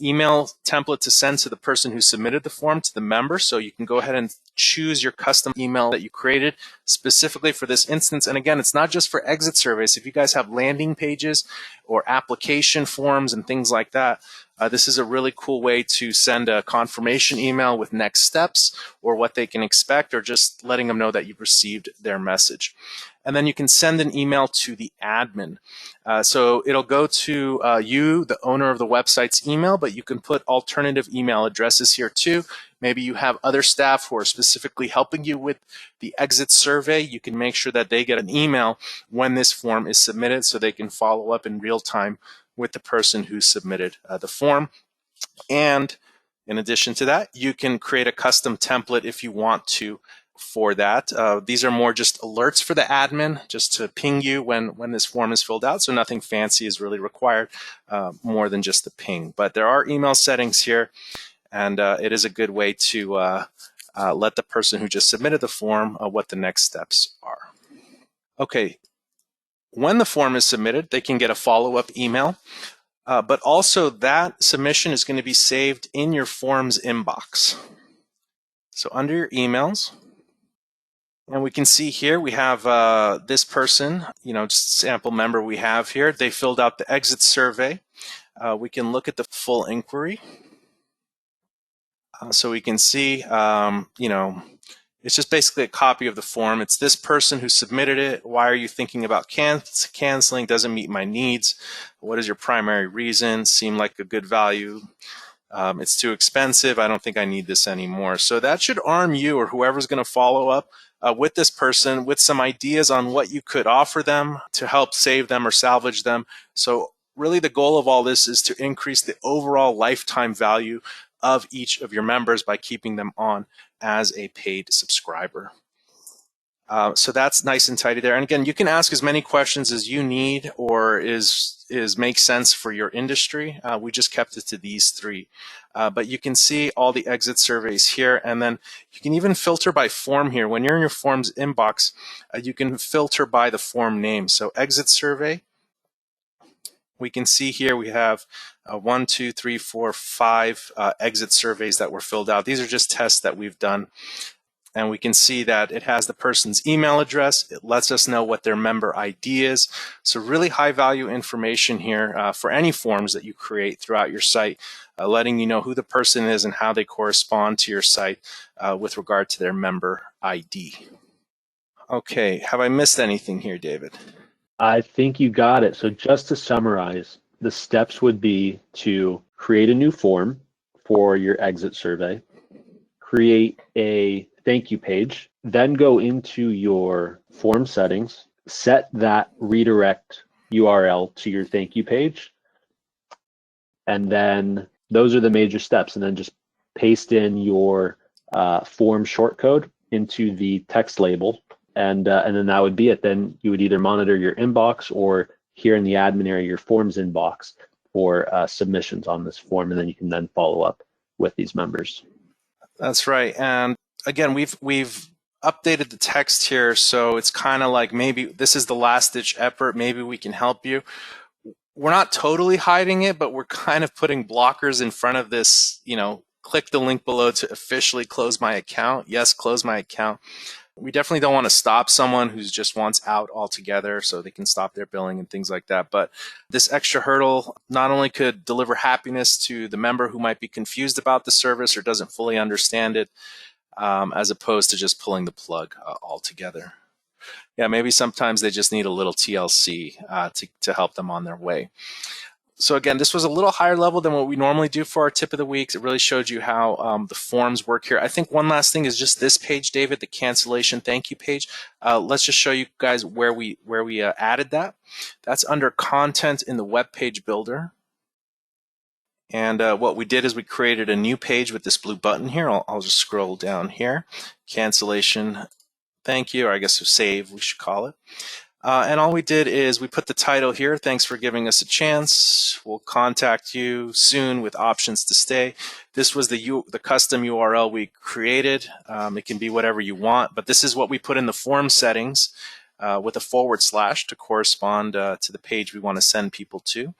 S1: Email template to send to the person who submitted the form to the member. So you can go ahead and choose your custom email that you created specifically for this instance. And again, it's not just for exit surveys. If you guys have landing pages or application forms and things like that, this is a really cool way to send a confirmation email with next steps or what they can expect, or just letting them know that you've received their message. And then you can send an email to the admin. So it'll go to you, the owner of the website's email, but you can put alternative email addresses here too. Maybe you have other staff who are specifically helping you with the exit survey. You can make sure that they get an email when this form is submitted so they can follow up in real time with the person who submitted the form. And in addition to that, you can create a custom template if you want to for that. These are more just alerts for the admin, just to ping you when this form is filled out. So nothing fancy is really required, more than just the ping. But there are email settings here, and it is a good way to let the person who just submitted the form what the next steps are. Okay, when the form is submitted, they can get a follow-up email. But also that submission is going to be saved in your forms inbox. So under your emails, and we can see here we have this person, just sample member we have here. They filled out the exit survey. We can look at the full inquiry. So we can see, it's just basically a copy of the form. It's this person who submitted it. Why are you thinking about canceling? Doesn't meet my needs. What is your primary reason? Seem like a good value. It's too expensive. I don't think I need this anymore. So that should arm you or whoever's going to follow up with this person with some ideas on what you could offer them to help save them or salvage them. So really the goal of all this is to increase the overall lifetime value of each of your members by keeping them on as a paid subscriber. So that's nice and tidy there. And again, you can ask as many questions as you need or makes sense for your industry. We just kept it to these three. But you can see all the exit surveys here, and then you can even filter by form here. When you're in your forms inbox, you can filter by the form name. So exit survey, we can see here we have 1, 2, 3, 4, 5 exit surveys that were filled out. These are just tests that we've done. and we can see that it has the person's email address. It lets us know what their member ID is. So really high value information here for any forms that you create throughout your site, letting you know who the person is and how they correspond to your site with regard to their member ID. Okay, have I missed anything here, David?
S2: I think you got it. So just to summarize, the steps would be to create a new form for your exit survey, create a thank you page, then go into your form settings, set that redirect URL to your thank you page, and then those are the major steps. And then just paste in your form shortcode into the text label, and then that would be it. Then you would either monitor your inbox or here in the admin area, your forms inbox for submissions on this form, and then you can then follow up with these members.
S1: That's right. And again, we've updated the text here, so it's kind of like maybe this is the last ditch effort. Maybe we can help you. We're not totally hiding it, but we're kind of putting blockers in front of this, click the link below to officially close my account. Yes, close my account. We definitely don't want to stop someone who just wants out altogether so they can stop their billing and things like that. But this extra hurdle not only could deliver happiness to the member who might be confused about the service or doesn't fully understand it, as opposed to just pulling the plug altogether. Yeah, maybe sometimes they just need a little TLC to help them on their way. So again, this was a little higher level than what we normally do for our tip of the week. It really showed you how the forms work here. I think one last thing is just this page, David, the cancellation thank you page. Let's just show you guys where we added that. That's under content in the web page builder. And what we did is we created a new page with this blue button here. I'll just scroll down here. Cancellation thank you, or I guess save, we should call it. And all we did is we put the title here. Thanks for giving us a chance. We'll contact you soon with options to stay. This was the custom URL we created. It can be whatever you want, but this is what we put in the form settings with a / to correspond to the page we want to send people to.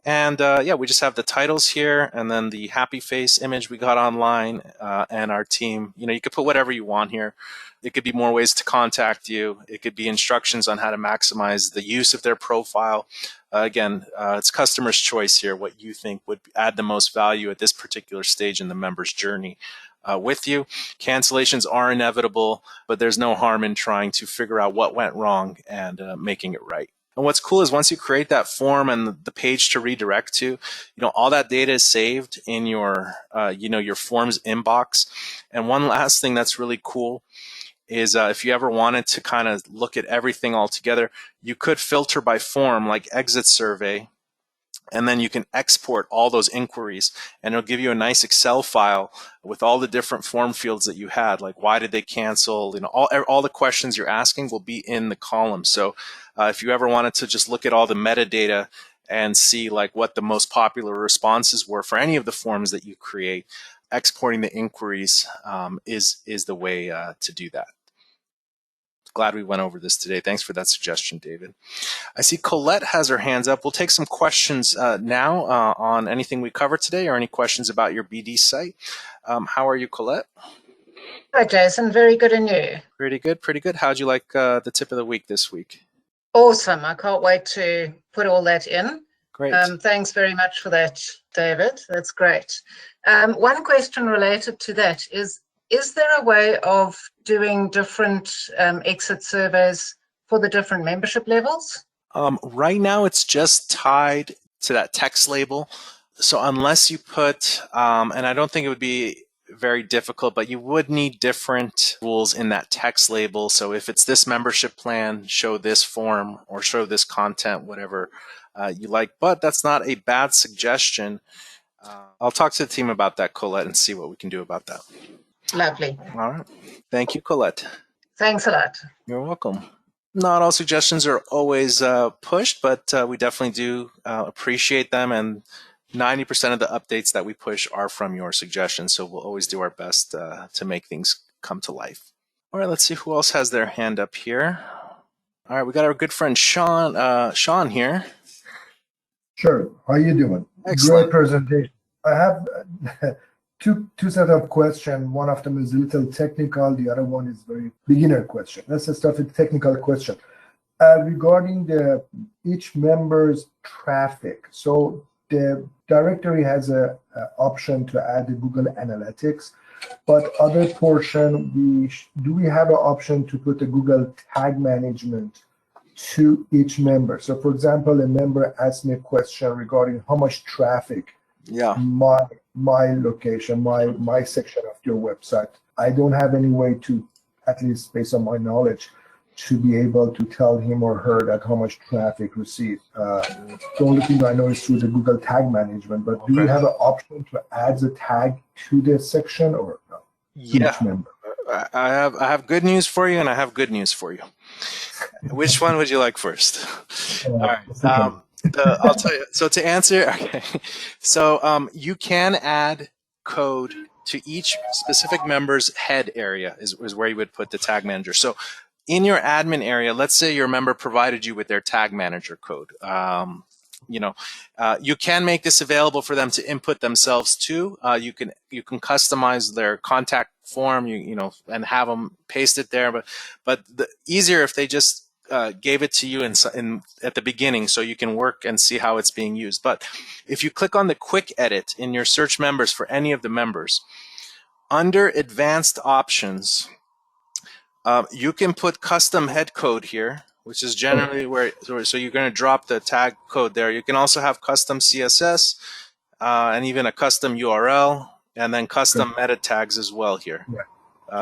S1: And yeah, we just have the titles here and then the happy face image we got online and our team. You could put whatever you want here. It could be more ways to contact you. It could be instructions on how to maximize the use of their profile. Again, it's customer's choice here, what you think would add the most value at this particular stage in the member's journey with you. Cancellations are inevitable, but there's no harm in trying to figure out what went wrong and making it right. And what's cool is once you create that form and the page to redirect to, all that data is saved in your, your forms inbox. And one last thing that's really cool is if you ever wanted to kind of look at everything all together, you could filter by form like exit survey, and then you can export all those inquiries, and it'll give you a nice Excel file with all the different form fields that you had, like why did they cancel, all the questions you're asking will be in the column. So if you ever wanted to just look at all the metadata and see like what the most popular responses were for any of the forms that you create, exporting the inquiries is the way to do that. Glad we went over this today. Thanks for that suggestion, David. I see Colette has her hands up. We'll take some questions now on anything we covered today or any questions about your BD site. How are you, Colette?
S3: Hi, Jason. Very good, and you?
S1: Pretty good, pretty good. How'd you like the tip of the week this week?
S3: Awesome. I can't wait to put all that in.
S1: Great.
S3: Thanks very much for that, David. That's great. One question related to that is there a way of doing different exit surveys for the different membership levels?
S1: Right now, it's just tied to that text label. So unless you put, and I don't think it would be very difficult, but you would need different rules in that text label. So if it's this membership plan, show this form or show this content, whatever you like. But that's not a bad suggestion. I'll talk to the team about that, Colette, and see what we can do about that.
S3: Lovely.
S1: All right. Thank you, Colette.
S3: Thanks a lot.
S1: You're welcome. Not all suggestions are always pushed, but we definitely do appreciate them. And 90% of the updates that we push are from your suggestions. So we'll always do our best to make things come to life. All right, let's see who else has their hand up here. All right, we got our good friend Sean here.
S4: Sure. How you doing?
S1: Excellent.
S4: Great presentation. I have two set of question. One of them is a little technical. The other one is very beginner question. Let's just start with the technical question. Regarding each member's traffic. So the directory has a option to add the Google Analytics, but other portion, do we have an option to put the Google Tag Management to each member? So for example, a member asked me a question regarding how much traffic my location, my section of your website. I don't have any way to, at least based on my knowledge, to be able to tell him or her that how much traffic received. The only thing I know is through the Google Tag Management, but do you have an option to add the tag to this section or no?
S1: Yeah, I have good news for you and I have good news for you. Which one would you like first? All right. I'll tell you. So to answer, okay. So you can add code to each specific member's head area is where you would put the tag manager. So in your admin area, let's say your member provided you with their tag manager code. You can make this available for them to input themselves too. You can customize their contact form, and have them paste it there. But the easier if they just gave it to you at the beginning, so you can work and see how it's being used. But if you click on the quick edit in your search members for any of the members, under advanced options, you can put custom head code here, which is generally so you're going to drop the tag code there. You can also have custom CSS and even a custom URL, and then custom meta tags as well here.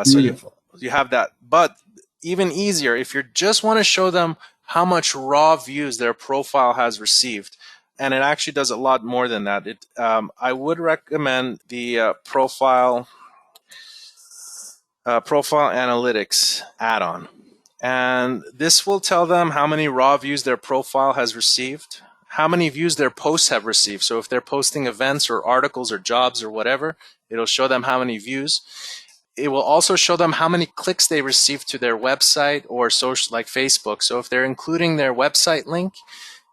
S1: So you have that. But even easier, if you just want to show them how much raw views their profile has received, and it actually does a lot more than that. I would recommend the profile analytics add-on, and this will tell them how many raw views their profile has received, how many views their posts have received. So if they're posting events or articles or jobs or whatever, it'll show them how many views. It will also show them how many clicks they received to their website or social, like Facebook. So if they're including their website link,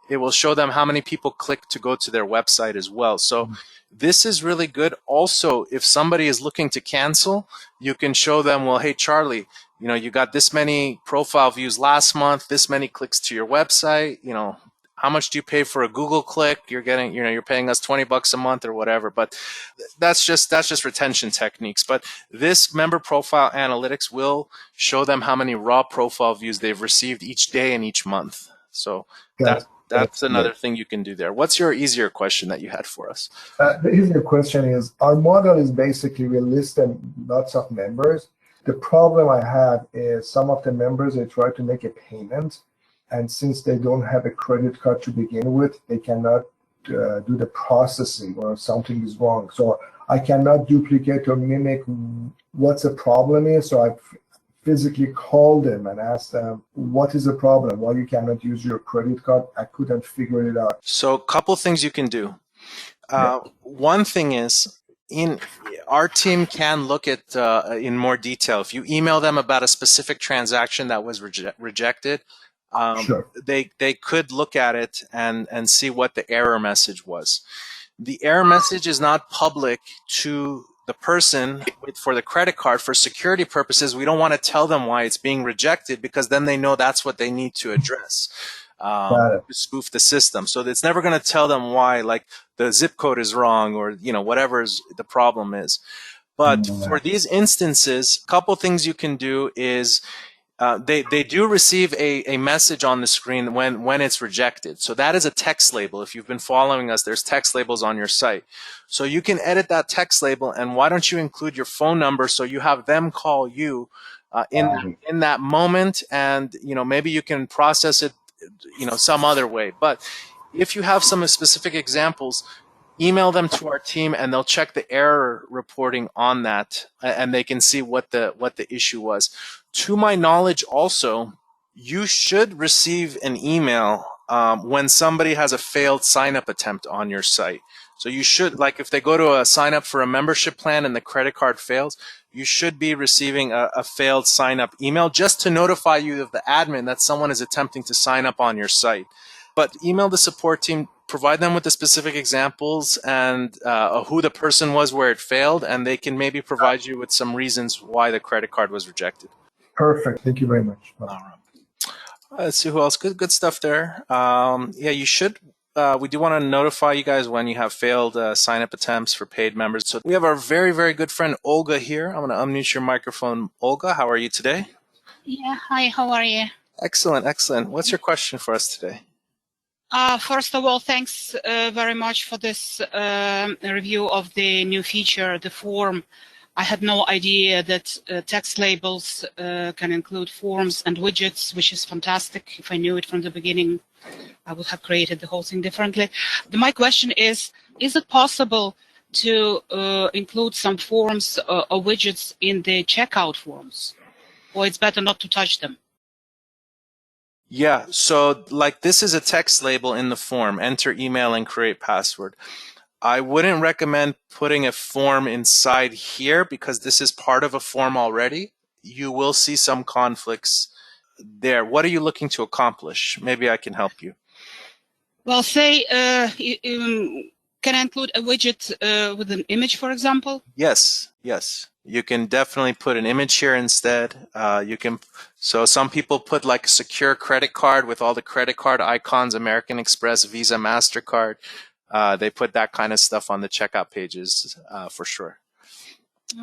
S1: it will show them how many people click to go to their website as well. So this is really good. Also, if somebody is looking to cancel, you can show them, well, hey, Charlie, you got this many profile views last month, this many clicks to your website, how much do you pay for a Google click? You're getting, you're paying us $20 a month or whatever. But that's just retention techniques. But this member profile analytics will show them how many raw profile views they've received each day and each month. So that's another thing you can do there. What's your easier question that you had for us?
S4: The easier question is, our model is basically we list lots of members. The problem I have is some of the members, they try to make a payment, and since they don't have a credit card to begin with, they cannot do the processing, or something is wrong. So I cannot duplicate or mimic what the problem is. So I physically called them and asked them, what is the problem? Why you cannot use your credit card? I couldn't figure it out.
S1: So a couple things you can do. One thing is, our team can look at in more detail. If you email them about a specific transaction that was rejected, they could look at it and see what the error message was. The error message is not public to the person for the credit card. For security purposes, we don't want to tell them why it's being rejected, because then they know that's what they need to address. To spoof the system. So it's never going to tell them why, like the zip code is wrong, or whatever the problem is. But for these instances, a couple things you can do is they do receive a message on the screen when it's rejected. So that is a text label. If you've been following us, there's text labels on your site. So you can edit that text label, and why don't you include your phone number so you have them call you in that moment, and maybe you can process it some other way. But if you have some specific examples, email them to our team and they'll check the error reporting on that, and they can see what the issue was. To my knowledge also, you should receive an email when somebody has a failed sign-up attempt on your site. So you should, like if they go to a sign up for a membership plan and the credit card fails, you should be receiving a failed sign-up email just to notify you of the admin that someone is attempting to sign up on your site. But email the support team provide them with the specific examples and who the person was where it failed, and they can maybe provide you with some reasons why the credit card was rejected.
S4: Perfect. Thank you very much.
S1: All right. Let's see who else. Good stuff there. Yeah, you should. We do want to notify you guys when you have failed sign-up attempts for paid members. So we have our very, very good friend Olga here. I'm going to unmute your microphone. Olga, how are you today?
S5: Yeah, hi, how are you?
S1: Excellent, excellent. What's your question for us today?
S5: First of all, thanks very much for this review of the new feature, the form. I had no idea that text labels can include forms and widgets, which is fantastic. If I knew it from the beginning, I would have created the whole thing differently. My question is it possible to include some forms or widgets in the checkout forms? Or it's better not to touch them?
S1: Yeah, so like this is a text label in the form, enter email and create password. I wouldn't recommend putting a form inside here because this is part of a form already. You will see some conflicts there. What are you looking to accomplish? Maybe I can help you.
S5: Well, say, can I include a widget with an image, for example?
S1: Yes, yes. You can definitely put an image here instead. So some people put like a secure credit card with all the credit card icons, American Express, Visa, MasterCard. They put that kind of stuff on the checkout pages for sure.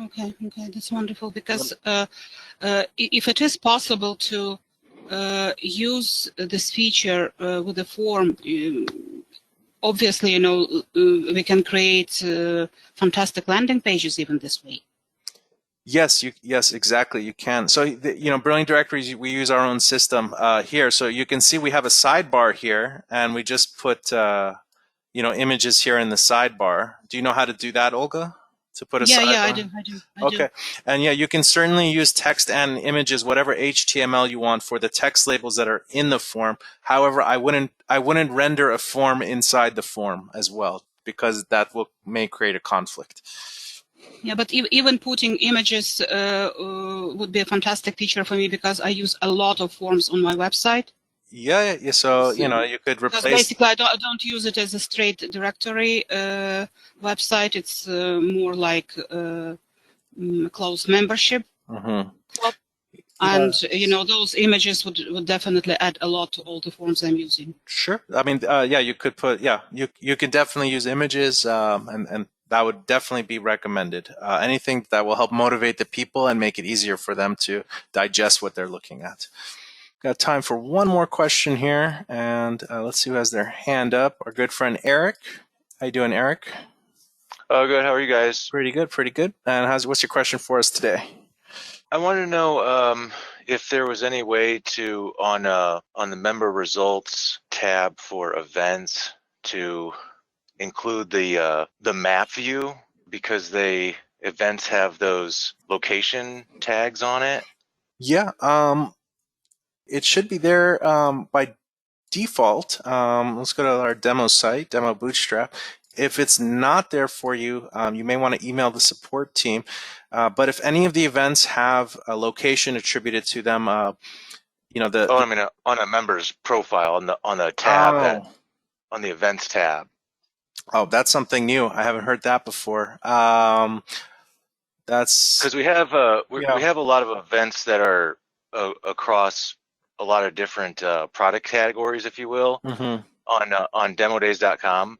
S5: Okay, that's wonderful. Because if it is possible to use this feature with a form, obviously, we can create fantastic landing pages even this way.
S1: Yes, yes, exactly. You can. So, Brilliant Directories, we use our own system here. So you can see we have a sidebar here, and we just put, images here in the sidebar. Do you know how to do that, Olga? To put a sidebar?
S5: Yeah, I do.
S1: Okay. And yeah, you can certainly use text and images, whatever HTML you want for the text labels that are in the form. However, I wouldn't render a form inside the form as well, because that may create a conflict.
S5: Yeah, but even putting images would be a fantastic feature for me because I use a lot of forms on my website.
S1: Yeah. So you could replace.
S5: Because basically, I don't use it as a straight directory website. It's more like closed membership.
S1: Mm-hmm.
S5: And those images would definitely add a lot to all the forms I'm using.
S1: Sure. I mean, you could put. Yeah, you could definitely use images, and that would definitely be recommended. Anything that will help motivate the people and make it easier for them to digest what they're looking at. Got time for one more question here, and let's see who has their hand up. Our good friend Eric. How you doing, Eric?
S6: Oh, good. How are you guys?
S1: Pretty good, pretty good. And what's your question for us today?
S6: I wanted to know if there was any way to on the member results tab for events to include the map view, because events have those location tags on it.
S1: Yeah. It should be there by default. Let's go to our demo site, Demo Bootstrap. If it's not there for you, you may want to email the support team. But if any of the events have a location attributed to them, I mean,
S6: on a member's profile on the tab on the events tab.
S1: Oh, that's something new. I haven't heard that before. That's
S6: because we have a lot of events that are across a lot of different product categories, if you will,
S1: mm-hmm.
S6: on demodays.com.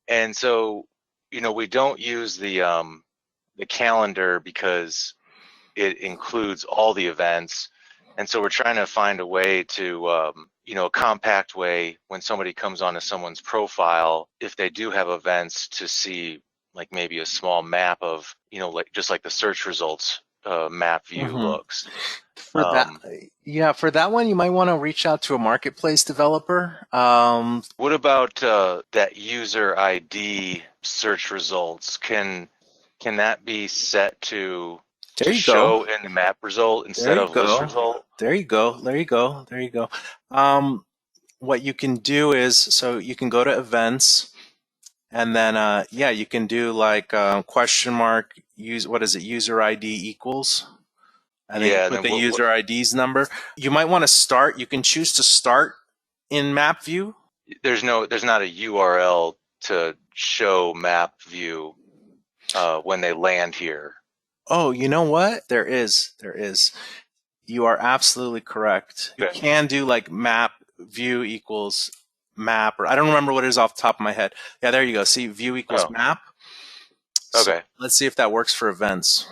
S6: And so, we don't use the calendar because it includes all the events. And so we're trying to find a way to, a compact way when somebody comes onto someone's profile, if they do have events, to see like maybe a small map of, just like the search results map view
S1: mm-hmm.
S6: looks.
S1: For that one, you might want to reach out to a marketplace developer.
S6: What about that user ID search results? Can that be set to show in the map result instead of list result?
S1: There you go. What you can do is, so you can go to events, and then you can do like question mark user ID equals. And then you put the user ID's number. You might want to start. You can choose to start in map view.
S6: there's not a URL to show map view when they land here.
S1: Oh, you know what? There is. You are absolutely correct. You
S6: Okay.
S1: can do like map view equals map, or I don't remember what it is off the top of my head. Yeah, there you go. See, view equals
S6: Oh.
S1: map. So
S6: Okay.
S1: let's see if that works for events.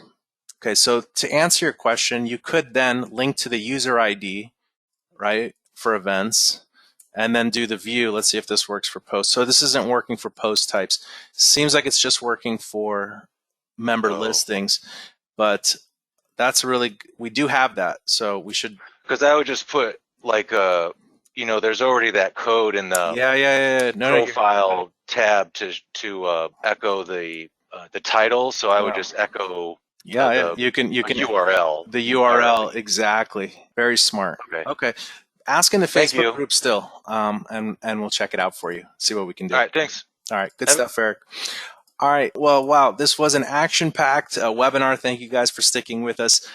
S1: Okay, so to answer your question, you could then link to the user ID, right, for events, and then do the view. Let's see if this works for posts. So this isn't working for post types. Seems like it's just working for member listings, but that's really, we do have that, so we should.
S6: Because I would just put like there's already that code in the
S1: Yeah. No,
S6: profile tab to echo the title. So I would just echo
S1: yeah, you can
S6: URL.
S1: the URL exactly. Very smart. Okay. Ask in the
S6: Thank
S1: Facebook
S6: you.
S1: group still, and we'll check it out for you. See what we can do.
S6: All right. Thanks.
S1: All right. Good stuff, Eric. All right. Well, wow. This was an action-packed webinar. Thank you guys for sticking with us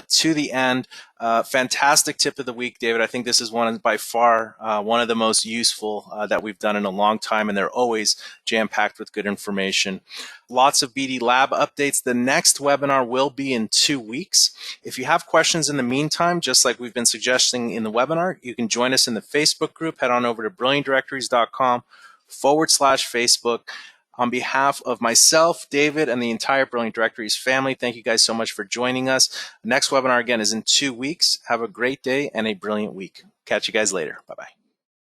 S1: to the end. Fantastic tip of the week, David. I think this is by far one of the most useful that we've done in a long time, and they're always jam-packed with good information. Lots of BD Lab updates. The next webinar will be in 2 weeks. If you have questions in the meantime, just like we've been suggesting in the webinar, you can join us in the Facebook group. Head on over to brilliantdirectories.com/Facebook. On behalf of myself, David, and the entire Brilliant Directories family, thank you guys so much for joining us. The next webinar, again, is in 2 weeks. Have a great day and a brilliant week. Catch you guys later. Bye-bye.